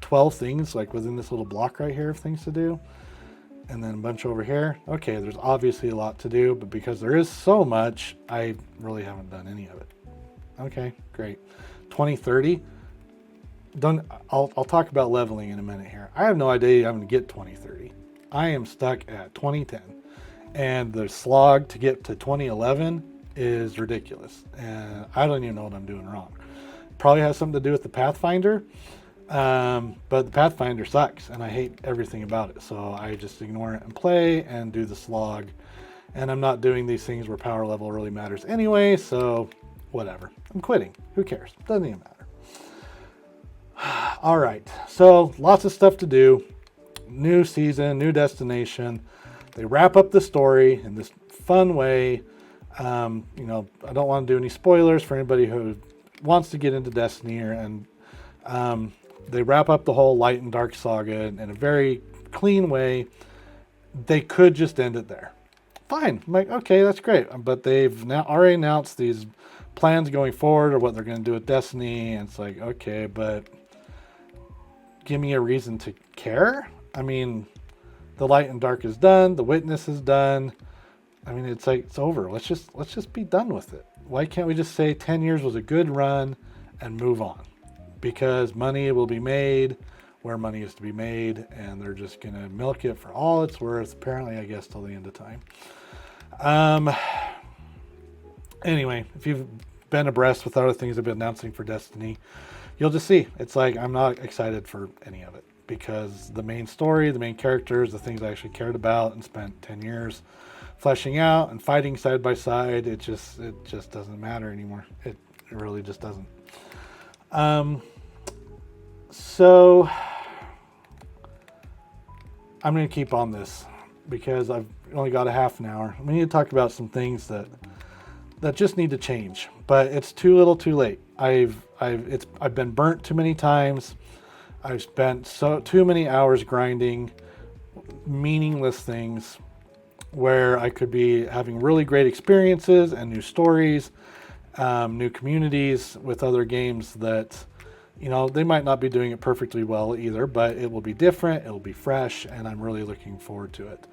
12 things within this little block right here of things to do. And then a bunch over here. Okay, there's obviously a lot to do, but because there is so much, I really haven't done any of it. Okay, great. 2030. I'll talk about leveling in a minute here. I have no idea I'm going to get 2030. I am stuck at 2010. And the slog to get to 2011 is ridiculous. And I don't even know what I'm doing wrong. Probably has something to do with the Pathfinder. But the Pathfinder sucks and I hate everything about it. So I just ignore it and play and do the slog. And I'm not doing these things where power level really matters anyway. So whatever. I'm quitting. Who cares? Doesn't even matter. All right. So lots of stuff to do. New season, new destination. They wrap up the story in this fun way. I don't want to do any spoilers for anybody who wants to get into Destiny and they wrap up the whole light and dark saga in a very clean way. They could just end it there. Fine. I'm like, okay, that's great. But they've now already announced these plans going forward or what they're going to do with Destiny. And it's like, okay, but give me a reason to care. I mean, the Light and Dark is done. The Witness is done. I mean, it's like, it's over. Let's just be done with it. Why can't we just say 10 years was a good run and move on? Because money will be made where money is to be made, and they're just going to milk it for all it's worth, apparently, I guess, till the end of time. Anyway, if you've been abreast with other things I've been announcing for Destiny, you'll just see. It's like, I'm not excited for any of it because the main story, the main characters, the things I actually cared about and spent 10 years fleshing out and fighting side by side, it just doesn't matter anymore. It really just doesn't. So I'm going to keep on this because I've only got a half an hour. We need to talk about some things that just need to change, but it's too little too late. I've been burnt too many times. I've spent too many hours grinding meaningless things where I could be having really great experiences and new stories, new communities with other games that, they might not be doing it perfectly well either, but it will be different, it'll be fresh, and I'm really looking forward to it.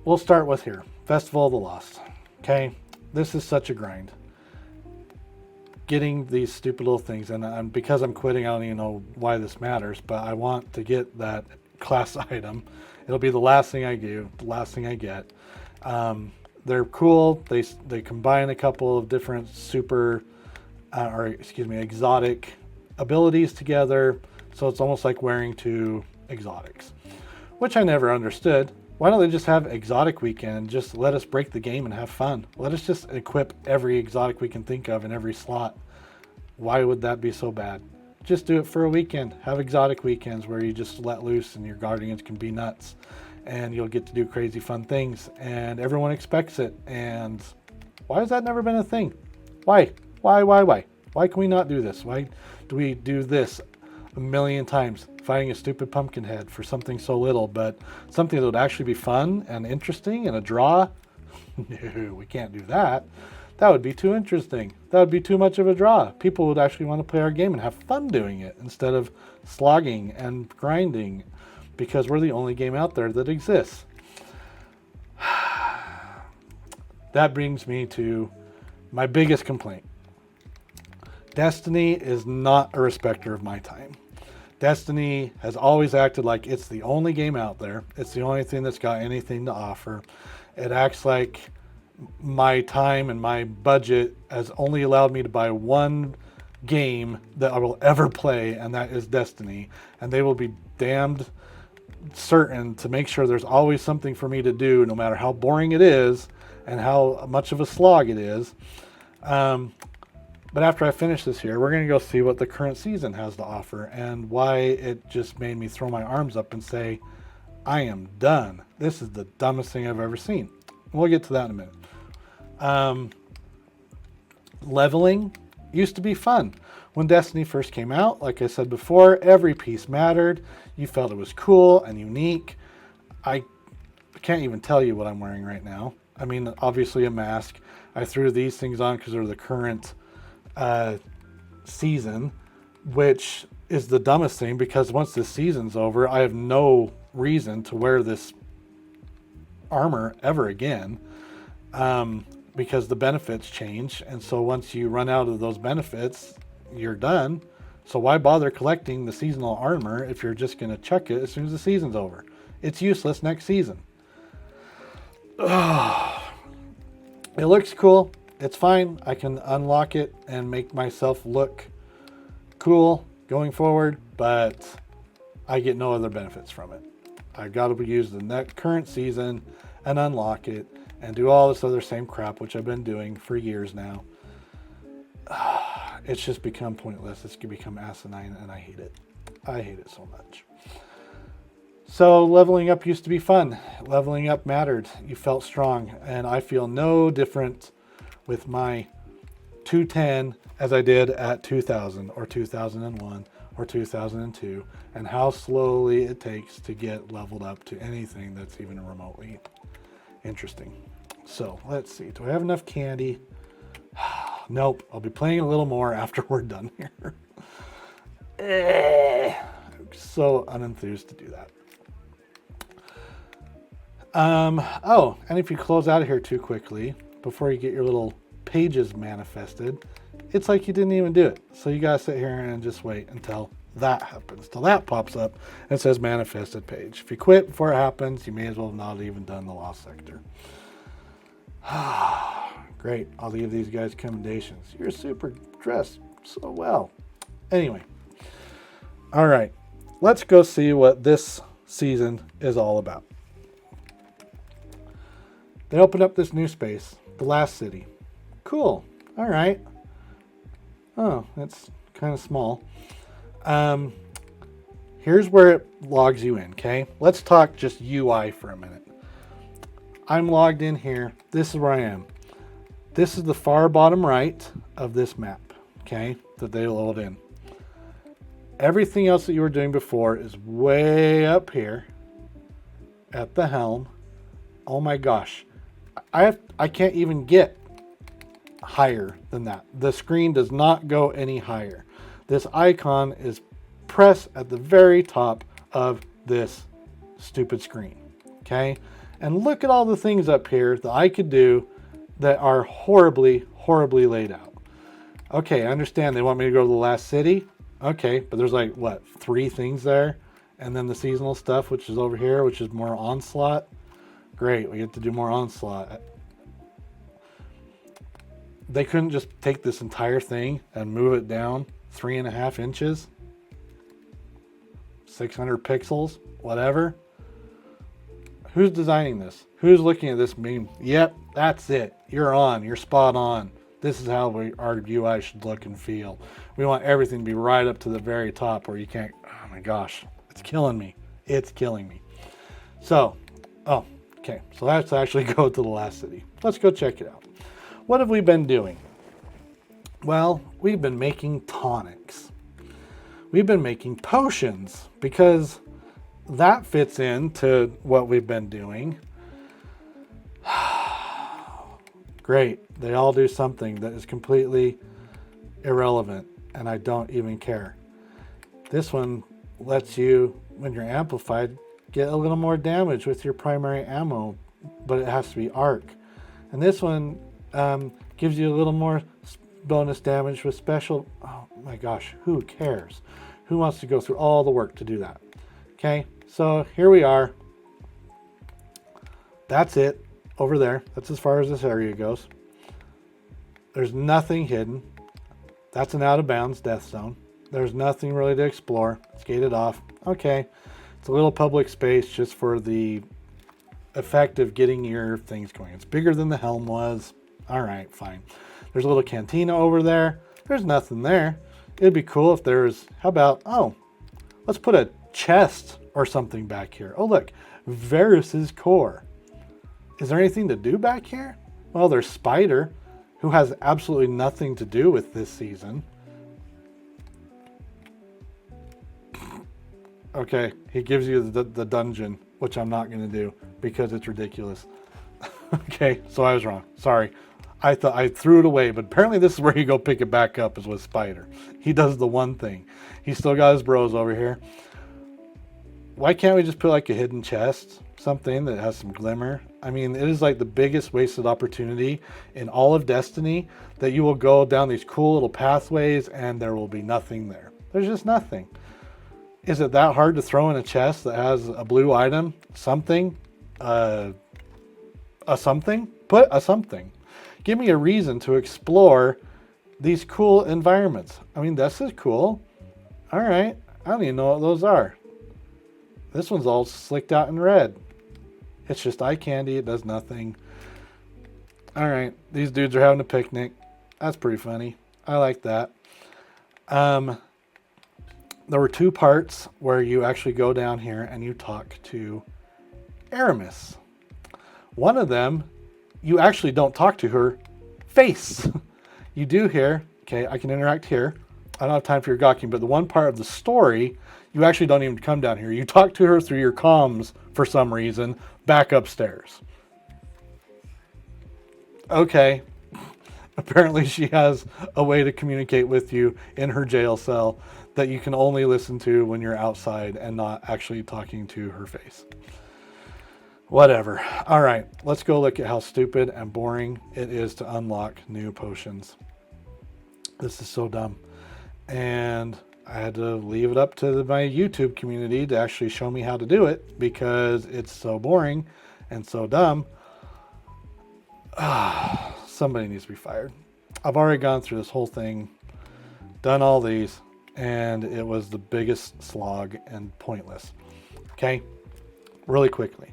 We'll start with here. Festival of the Lost. Okay, this is such a grind. Getting these stupid little things, and because I'm quitting, I don't even know why this matters, but I want to get that class item. It'll be the last thing I do, the last thing I get. They're cool. They combine a couple of different exotic abilities together. So it's almost like wearing two exotics, which I never understood. Why don't they just have exotic weekend and just let us break the game and have fun? Let us just equip every exotic we can think of in every slot. Why would that be so bad? Just do it for a weekend. Have exotic weekends where you just let loose and your guardians can be nuts and you'll get to do crazy fun things and everyone expects it. And why has that never been a thing? Why? Why can we not do this? Why do we do this a million times? Fighting a stupid pumpkin head for something so little, but something that would actually be fun and interesting and a draw? No, we can't do that. That would be too interesting. That would be too much of a draw. People would actually want to play our game and have fun doing it instead of slogging and grinding because we're the only game out there that exists. That brings me to my biggest complaint. Destiny is not a respecter of my time. Destiny has always acted like it's the only game out there. It's the only thing that's got anything to offer. It acts like my time and my budget has only allowed me to buy one game that I will ever play, and that is Destiny. And they will be damned certain to make sure there's always something for me to do, no matter how boring it is and how much of a slog it is. But after I finish this here, we're going to go see what the current season has to offer and why it just made me throw my arms up and say, I am done. This is the dumbest thing I've ever seen. We'll get to that in a minute. Leveling used to be fun. When Destiny first came out, like I said before, every piece mattered. You felt it was cool and unique. I can't even tell you what I'm wearing right now. I mean, obviously a mask. I threw these things on because they're the current season, which is the dumbest thing because once this season's over, I have no reason to wear this armor ever again because the benefits change. And so once you run out of those benefits, you're done. So why bother collecting the seasonal armor if you're just going to chuck it as soon as the season's over? It's useless next season. It looks cool. It's fine. I can unlock it and make myself look cool going forward, but I get no other benefits from it. I've got to use the current season and unlock it and do all this other same crap, which I've been doing for years now. It's just become pointless. It's become asinine, and I hate it. I hate it so much. So leveling up used to be fun. Leveling up mattered. You felt strong, and I feel no different with my 210 as I did at 2000 or 2001 or 2002, and how slowly it takes to get leveled up to anything that's even remotely interesting. So let's see, do I have enough candy? Nope, I'll be playing a little more after we're done here. I'm so unenthused to do that. Oh, and if you close out of here too quickly, before you get your little pages manifested, it's like you didn't even do it. So you gotta sit here and just wait until that happens, till that pops up and it says manifested page. If you quit before it happens, you may as well have not even done the lost sector. Great, I'll leave these guys commendations. You're super dressed so well. Anyway, all right, let's go see what this season is all about. They opened up this new space, the last city. Cool, all right. Oh, that's kind of small. Here's where it logs you in, okay? Let's talk just UI for a minute. I'm logged in here. This is where I am. This is the far bottom right of this map, okay, that they load in. Everything else that you were doing before is way up here at the helm. Oh my gosh. I can't even get higher than that. The screen does not go any higher. This icon is pressed at the very top of this stupid screen, okay? And look at all the things up here that I could do that are horribly, horribly laid out. Okay, I understand they want me to go to the last city. Okay, but there's like, what, 3 things there? And then the seasonal stuff, which is over here, which is more onslaught. Great, we get to do more onslaught. They couldn't just take this entire thing and move it down 3.5 inches, 600 pixels, whatever. Who's designing this? Who's looking at this meme? Yep, that's it. You're on. You're spot on. This is how our UI should look and feel. We want everything to be right up to the very top where you can't. Oh my gosh, it's killing me. It's killing me. So, okay. So let's actually go to the last city. Let's go check it out. What have we been doing? Well, we've been making tonics. We've been making potions because that fits into what we've been doing. Great. They all do something that is completely irrelevant, and I don't even care. This one lets you, when you're amplified, get a little more damage with your primary ammo, but it has to be arc. And this one gives you a little more bonus damage with special. Oh my gosh, who cares? Who wants to go through all the work to do that? Okay, so here we are. That's it over there. That's as far as this area goes. There's nothing hidden. That's an out of bounds death zone. There's nothing really to explore. It's gated off. Okay, it's a little public space just for the effect of getting your things going. It's bigger than the helm was. All right, fine. There's a little cantina over there. There's nothing there. It'd be cool if there's, how about, let's put a chest or something back here. Oh, look, Varus's core. Is there anything to do back here? Well, there's Spider, who has absolutely nothing to do with this season. Okay, he gives you the dungeon, which I'm not going to do because it's ridiculous. Okay, so I was wrong. Sorry. I thought I threw it away, but apparently this is where you go pick it back up, is with Spider. He does the one thing. He's still got his bros over here. Why can't we just put like a hidden chest? Something that has some glimmer. I mean, it is like the biggest wasted opportunity in all of Destiny that you will go down these cool little pathways and there will be nothing there. There's just nothing. Is it that hard to throw in a chest that has a blue item? Something? A something? Put a something. Give me a reason to explore these cool environments. I mean, this is cool. All right. I don't even know what those are. This one's all slicked out in red. It's just eye candy. It does nothing. All right. These dudes are having a picnic. That's pretty funny. I like that. There were 2 parts where you actually go down here and you talk to Aramis. One of them, you actually don't talk to her face. You do here. Okay, I can interact here. I don't have time for your gawking, but the one part of the story, you actually don't even come down here. You talk to her through your comms for some reason, back upstairs. Okay. Apparently she has a way to communicate with you in her jail cell that you can only listen to when you're outside and not actually talking to her face. Whatever. All right, let's go look at how stupid and boring it is to unlock new potions. This is so dumb. And I had to leave it up to my YouTube community to actually show me how to do it because it's so boring and so dumb. Somebody needs to be fired. I've already gone through this whole thing, done all these, and it was the biggest slog and pointless. Okay, really quickly.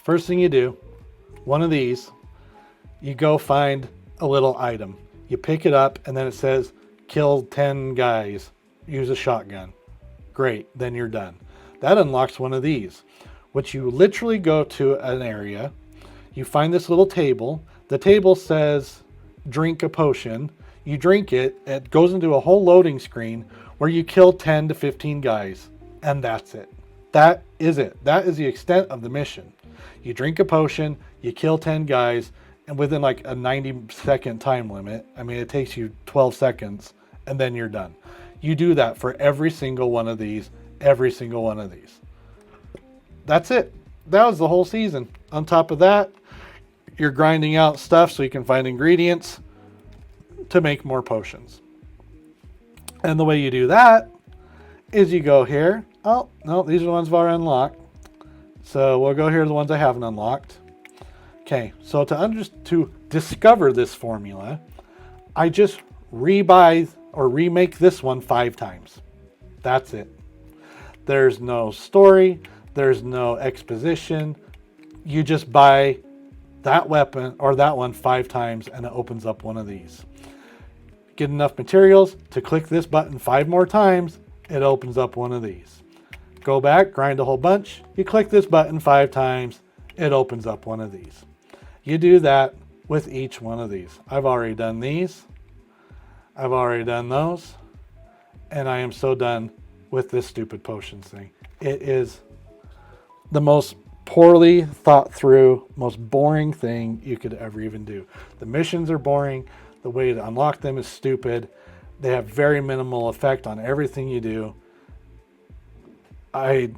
First thing you do, one of these, you go find a little item. You pick it up and then it says, kill 10 guys, use a shotgun. Great, then you're done. That unlocks one of these, which you literally go to an area, you find this little table. The table says, drink a potion. You drink it, it goes into a whole loading screen where you kill 10 to 15 guys, and that's it. That is it. That is the extent of the mission. You drink a potion, you kill 10 guys, and within like a 90-second time limit, I mean, it takes you 12 seconds, and then you're done. You do that for every single one of these, every single one of these. That's it. That was the whole season. On top of that, you're grinding out stuff so you can find ingredients to make more potions. And the way you do that is you go here. Oh, no, these are the ones I've already unlocked. So we'll go here to the ones I haven't unlocked. Okay, so to discover this formula, I just rebuy or remake this one 5 times. That's it. There's no story. There's no exposition. You just buy that weapon or that one 5 times and it opens up one of these. Get enough materials to click this button 5 more times, it opens up one of these. Go back, grind a whole bunch, you click this button 5 times, it opens up one of these. You do that with each one of these. I've already done these. I've already done those. And I am so done with this stupid potions thing. It is the most poorly thought through, most boring thing you could ever even do. The missions are boring. The way to unlock them is stupid. They have very minimal effect on everything you do. I'm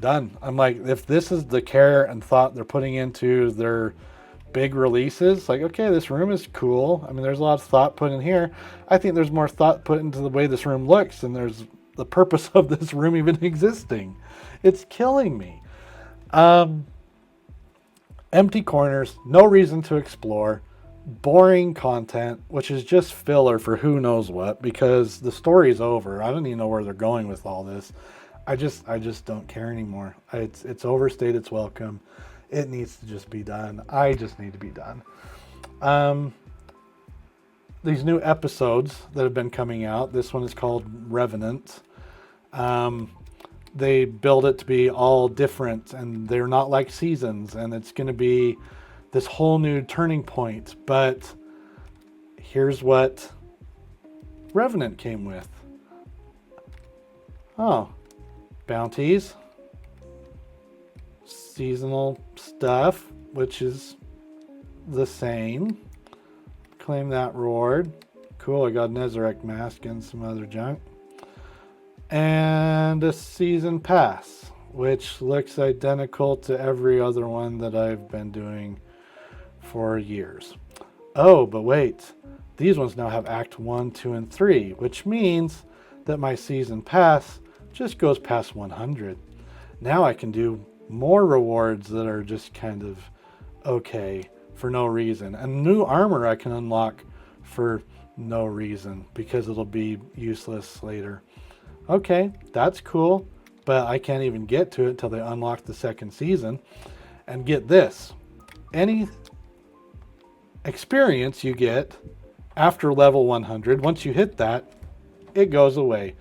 done. I'm like, if this is the care and thought they're putting into their big releases, like, okay, this room is cool. I mean, there's a lot of thought put in here. I think there's more thought put into the way this room looks and there's the purpose of this room even existing. It's killing me. Empty corners, no reason to explore, boring content, which is just filler for who knows what, because the story's over. I don't even know where they're going with all this. I just don't care anymore. It's overstayed its welcome. It needs to just be done. I just need to be done. These new episodes that have been coming out, this one is called Revenant. They build it to be all different and they're not like seasons, and it's going to be this whole new turning point. But here's what Revenant came with. Oh, bounties, seasonal stuff, which is the same. Claim that reward. Cool, I got a Nezarec mask and some other junk. And a season pass, which looks identical to every other one that I've been doing for years. Oh, but wait, these ones now have Act 1, 2, and 3, which means that my season pass just goes past 100. Now I can do more rewards that are just kind of okay for no reason. And new armor I can unlock for no reason because it'll be useless later. Okay, that's cool, but I can't even get to it till they unlock the second season. And get this, any experience you get after level 100, once you hit that, it goes away.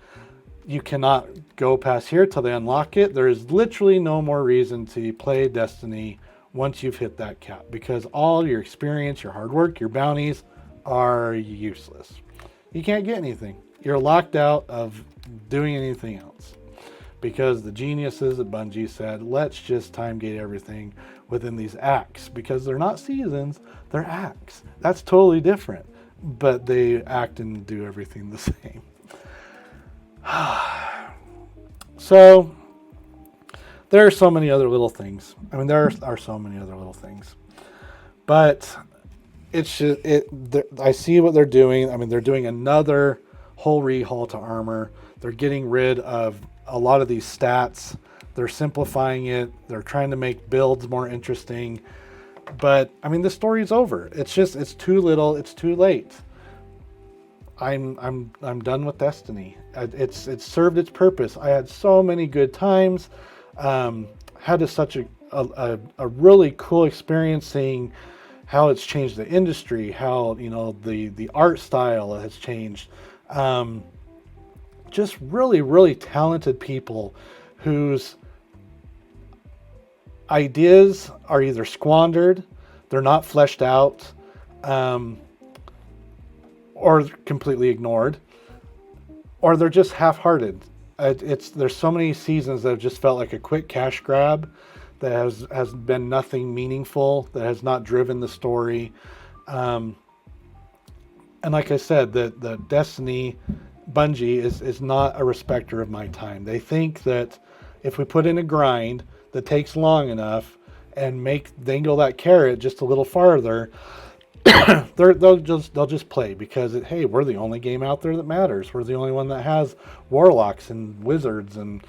You cannot go past here till they unlock it. There is literally no more reason to play Destiny once you've hit that cap, because all your experience, your hard work, your bounties are useless. You can't get anything. You're locked out of doing anything else. Because the geniuses at Bungie said, let's just time gate everything within these acts. Because they're not seasons, they're acts. That's totally different. But they act and do everything the same. So, there are so many other little things. I mean, there are so many other little things. But I see what they're doing. I mean, they're doing another whole rehaul to armor. They're getting rid of a lot of these stats. They're simplifying it. They're trying to make builds more interesting. But I mean, the story's over. It's too little. It's too late. I'm done with Destiny. It's served its purpose. I had so many good times. Had such a really cool experience seeing how it's changed the industry, how the art style has changed. Just really, really talented people whose ideas are either squandered, they're not fleshed out, or completely ignored, or they're just half-hearted. There's so many seasons that have just felt like a quick cash grab that has been nothing meaningful, that has not driven the story. And like I said, the Destiny Bungie is not a respecter of my time. They think that if we put in a grind that takes long enough and dangle that carrot just a little farther, they'll just play because hey, we're the only game out there that matters. We're the only one that has warlocks and wizards and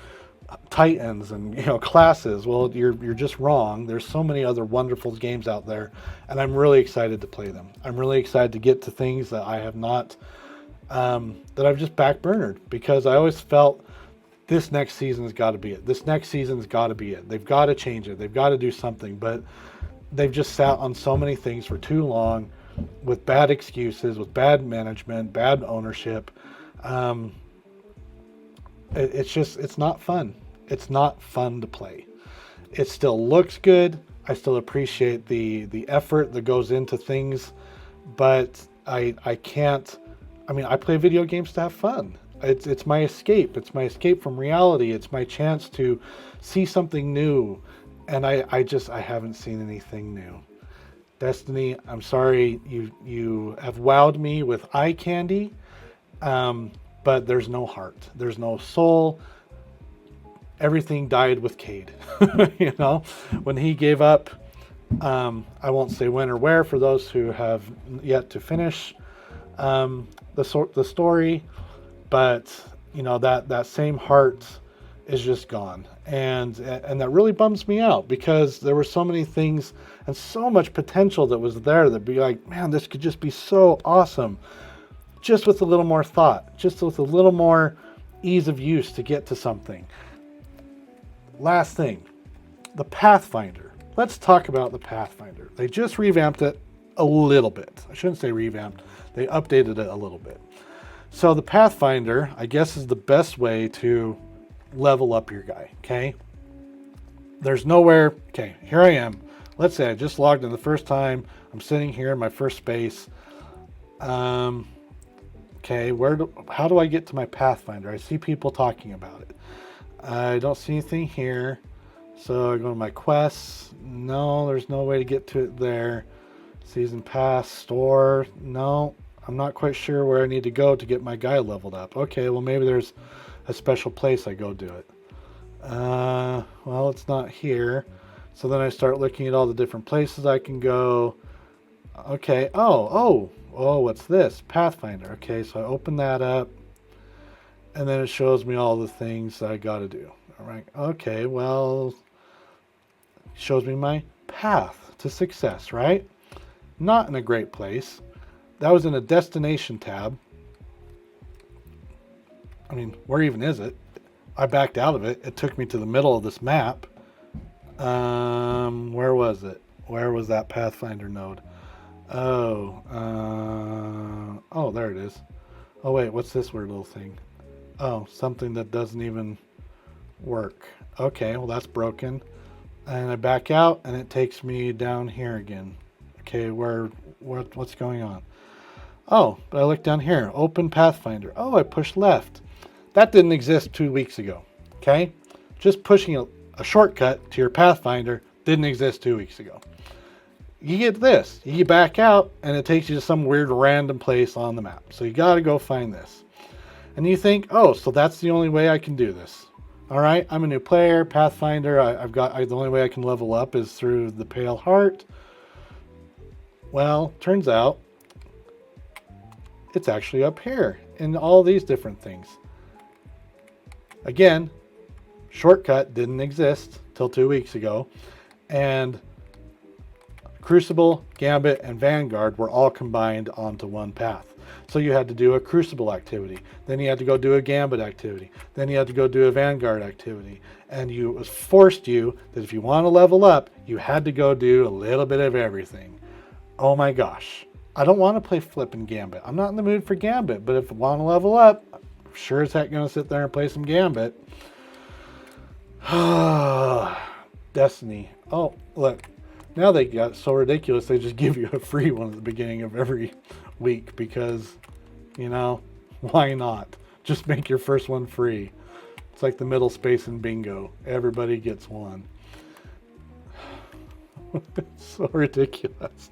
titans and classes. Well, you're just wrong. There's so many other wonderful games out there, and I'm really excited to play them. I'm really excited to get to things that I have not that I've just backburnered, because I always felt this next season's got to be it. This next season's got to be it. They've got to change it. They've got to do something, but they've just sat on so many things for too long with bad excuses, with bad management, bad ownership. It's not fun. It's not fun to play. It still looks good. I still appreciate the effort that goes into things, but I can't. I mean, I play video games to have fun. It's my escape. It's my escape from reality. It's my chance to see something new, and I haven't seen anything new. Destiny, I'm sorry, you have wowed me with eye candy, but there's no heart. There's no soul. Everything died with Cade. When he gave up, I won't say when or where for those who have yet to finish the story, but that same heart is just gone, and that really bums me out, because there were so many things and so much potential that was there that be like, man, this could just be so awesome, just with a little more thought, just with a little more ease of use to get to something. Last thing, the Pathfinder. Let's talk about the Pathfinder. They just revamped it a little bit. I shouldn't say revamped. They updated it a little bit. So the Pathfinder, I guess, is the best way to level up your guy, okay? There's nowhere. Okay, here I am. Let's say I just logged in the first time. I'm sitting here in my first space. Okay, how do I get to my Pathfinder? I see people talking about it. I don't see anything here. So I go to my quests. No, there's no way to get to it there. Season pass, store. No, I'm not quite sure where I need to go to get my guy leveled up. Okay, well, maybe there's a special place I go do it. Well, it's not here. So then I start looking at all the different places I can go. Okay, oh, what's this? Pathfinder. Okay, so I open that up, and then it shows me all the things that I got to do. All right, okay, well, it shows me my path to success, right? Not in a great place. That was in a destination tab. I mean, where even is it? I backed out of it. It took me to the middle of this map. Where was it? Where was that Pathfinder node? Oh, there it is. Oh, wait, what's this weird little thing? Oh, something that doesn't even work. Okay, well, that's broken. And I back out, and it takes me down here again. Okay, what's going on? Oh, but I look down here, open Pathfinder. Oh, I push left. That didn't exist 2 weeks ago. Okay? Just pushing a shortcut to your Pathfinder didn't exist 2 weeks ago. You get this. You back out, and it takes you to some weird random place on the map. So you got to go find this. And you think, oh, so that's the only way I can do this. All right, I'm a new player, Pathfinder. The only way I can level up is through the Pale Heart. Well, turns out it's actually up here in all these different things. Again, shortcut didn't exist till 2 weeks ago, and Crucible, Gambit, and Vanguard were all combined onto one path. So you had to do a Crucible activity, then you had to go do a Gambit activity, then you had to go do a Vanguard activity, and it was forced you that if you want to level up, you had to go do a little bit of everything. Oh my gosh. I don't want to play flipping Gambit. I'm not in the mood for Gambit, but if I want to level up, I'm sure as heck going to sit there and play some Gambit. Destiny. Oh, look. Now they got so ridiculous, they just give you a free one at the beginning of every week because, you know, why not? Just make your first one free. It's like the middle space in bingo. Everybody gets one. It's so ridiculous.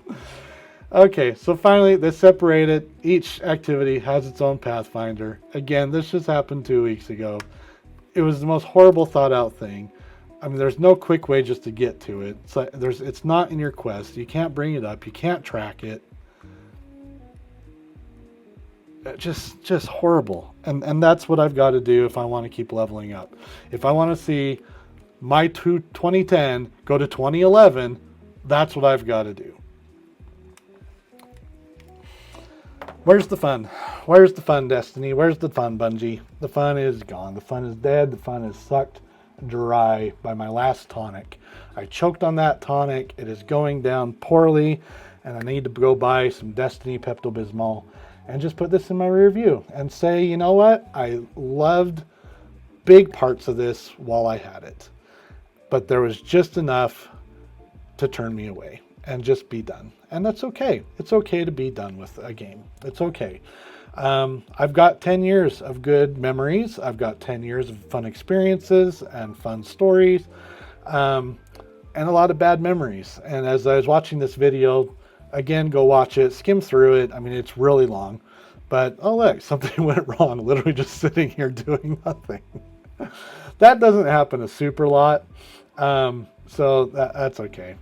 Okay, so finally they separated. Each activity has its own Pathfinder. Again, this just happened 2 weeks ago. It was the most horrible thought out thing. I mean, there's no quick way just to get to it. It's not in your quest. You can't bring it up. You can't track it. Just horrible. And that's what I've got to do if I want to keep leveling up. If I want to see my 2010 go to 2011, that's what I've got to do. Where's the fun? Where's the fun, Destiny? Where's the fun, Bungie? The fun is gone. The fun is dead. The fun is sucked dry by my last tonic. I choked on that tonic. It is going down poorly, and I need to go buy some Destiny Pepto-Bismol and just put this in my rear view and say, you know what? I loved big parts of this while I had it, but there was just enough to turn me away and just be done. And that's okay. It's okay to be done with a game. It's okay. I've got 10 years of good memories. I've got 10 years of fun experiences and fun stories, and a lot of bad memories. And as I was watching this video, again, go watch it, skim through it. I mean, it's really long, but oh look, something went wrong. Literally just sitting here doing nothing. That doesn't happen a super lot, so that's okay.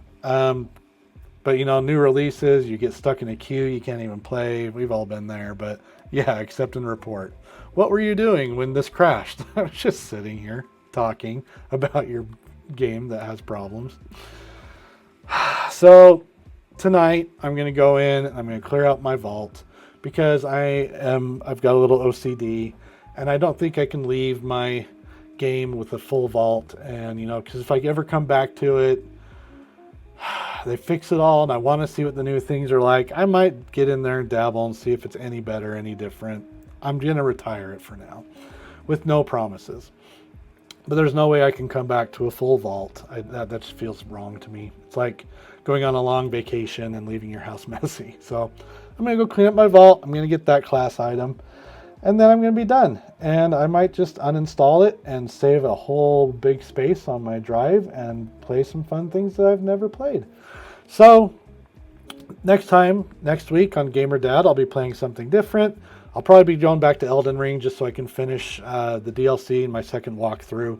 But you know, new releases, you get stuck in a queue, you can't even play. We've all been there, but yeah, accept and report. What were you doing when this crashed? I was just sitting here talking about your game that has problems. So tonight I'm going to go in, I'm going to clear out my vault because I've got a little OCD and I don't think I can leave my game with a full vault. And you know, because if I ever come back to it, they fix it all and I want to see what the new things are like. I might get in there and dabble and see if it's any better, any different. I'm going to retire it for now with no promises. But there's no way I can come back to a full vault. That just feels wrong to me. It's like going on a long vacation and leaving your house messy. So I'm going to go clean up my vault. I'm going to get that class item. And then I'm going to be done. And I might just uninstall it and save a whole big space on my drive and play some fun things that I've never played. So next week on GamerDad, I'll be playing something different. I'll probably be going back to Elden Ring just so I can finish the DLC in my second walkthrough.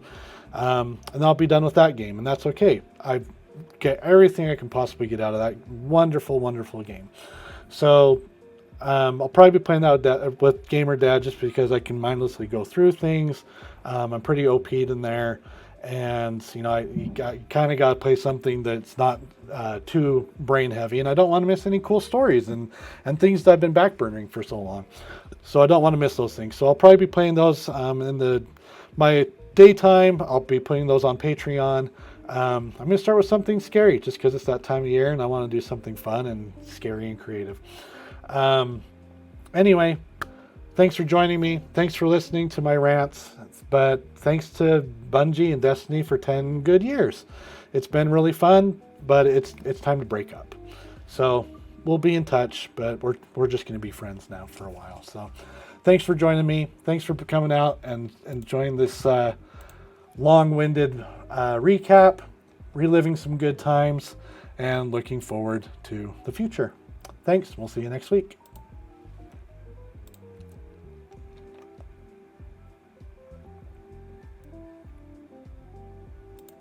And I'll be done with that game, and that's okay. I get everything I can possibly get out of that wonderful, wonderful game. So I'll probably be playing that with GamerDad just because I can mindlessly go through things. I'm pretty OP'd in there. And, you know, you kind of got to play something that's not too brain heavy. And I don't want to miss any cool stories and things that I've been backburnering for so long. So I don't want to miss those things. So I'll probably be playing those in my daytime. I'll be putting those on Patreon. I'm going to start with something scary just because it's that time of year and I want to do something fun and scary and creative. Anyway, thanks for joining me. Thanks for listening to my rants. But thanks to Bungie and Destiny for 10 good years. It's been really fun, but it's time to break up. So we'll be in touch, but we're just going to be friends now for a while. So thanks for joining me. Thanks for coming out and enjoying this long-winded recap, reliving some good times, and looking forward to the future. Thanks. We'll see you next week.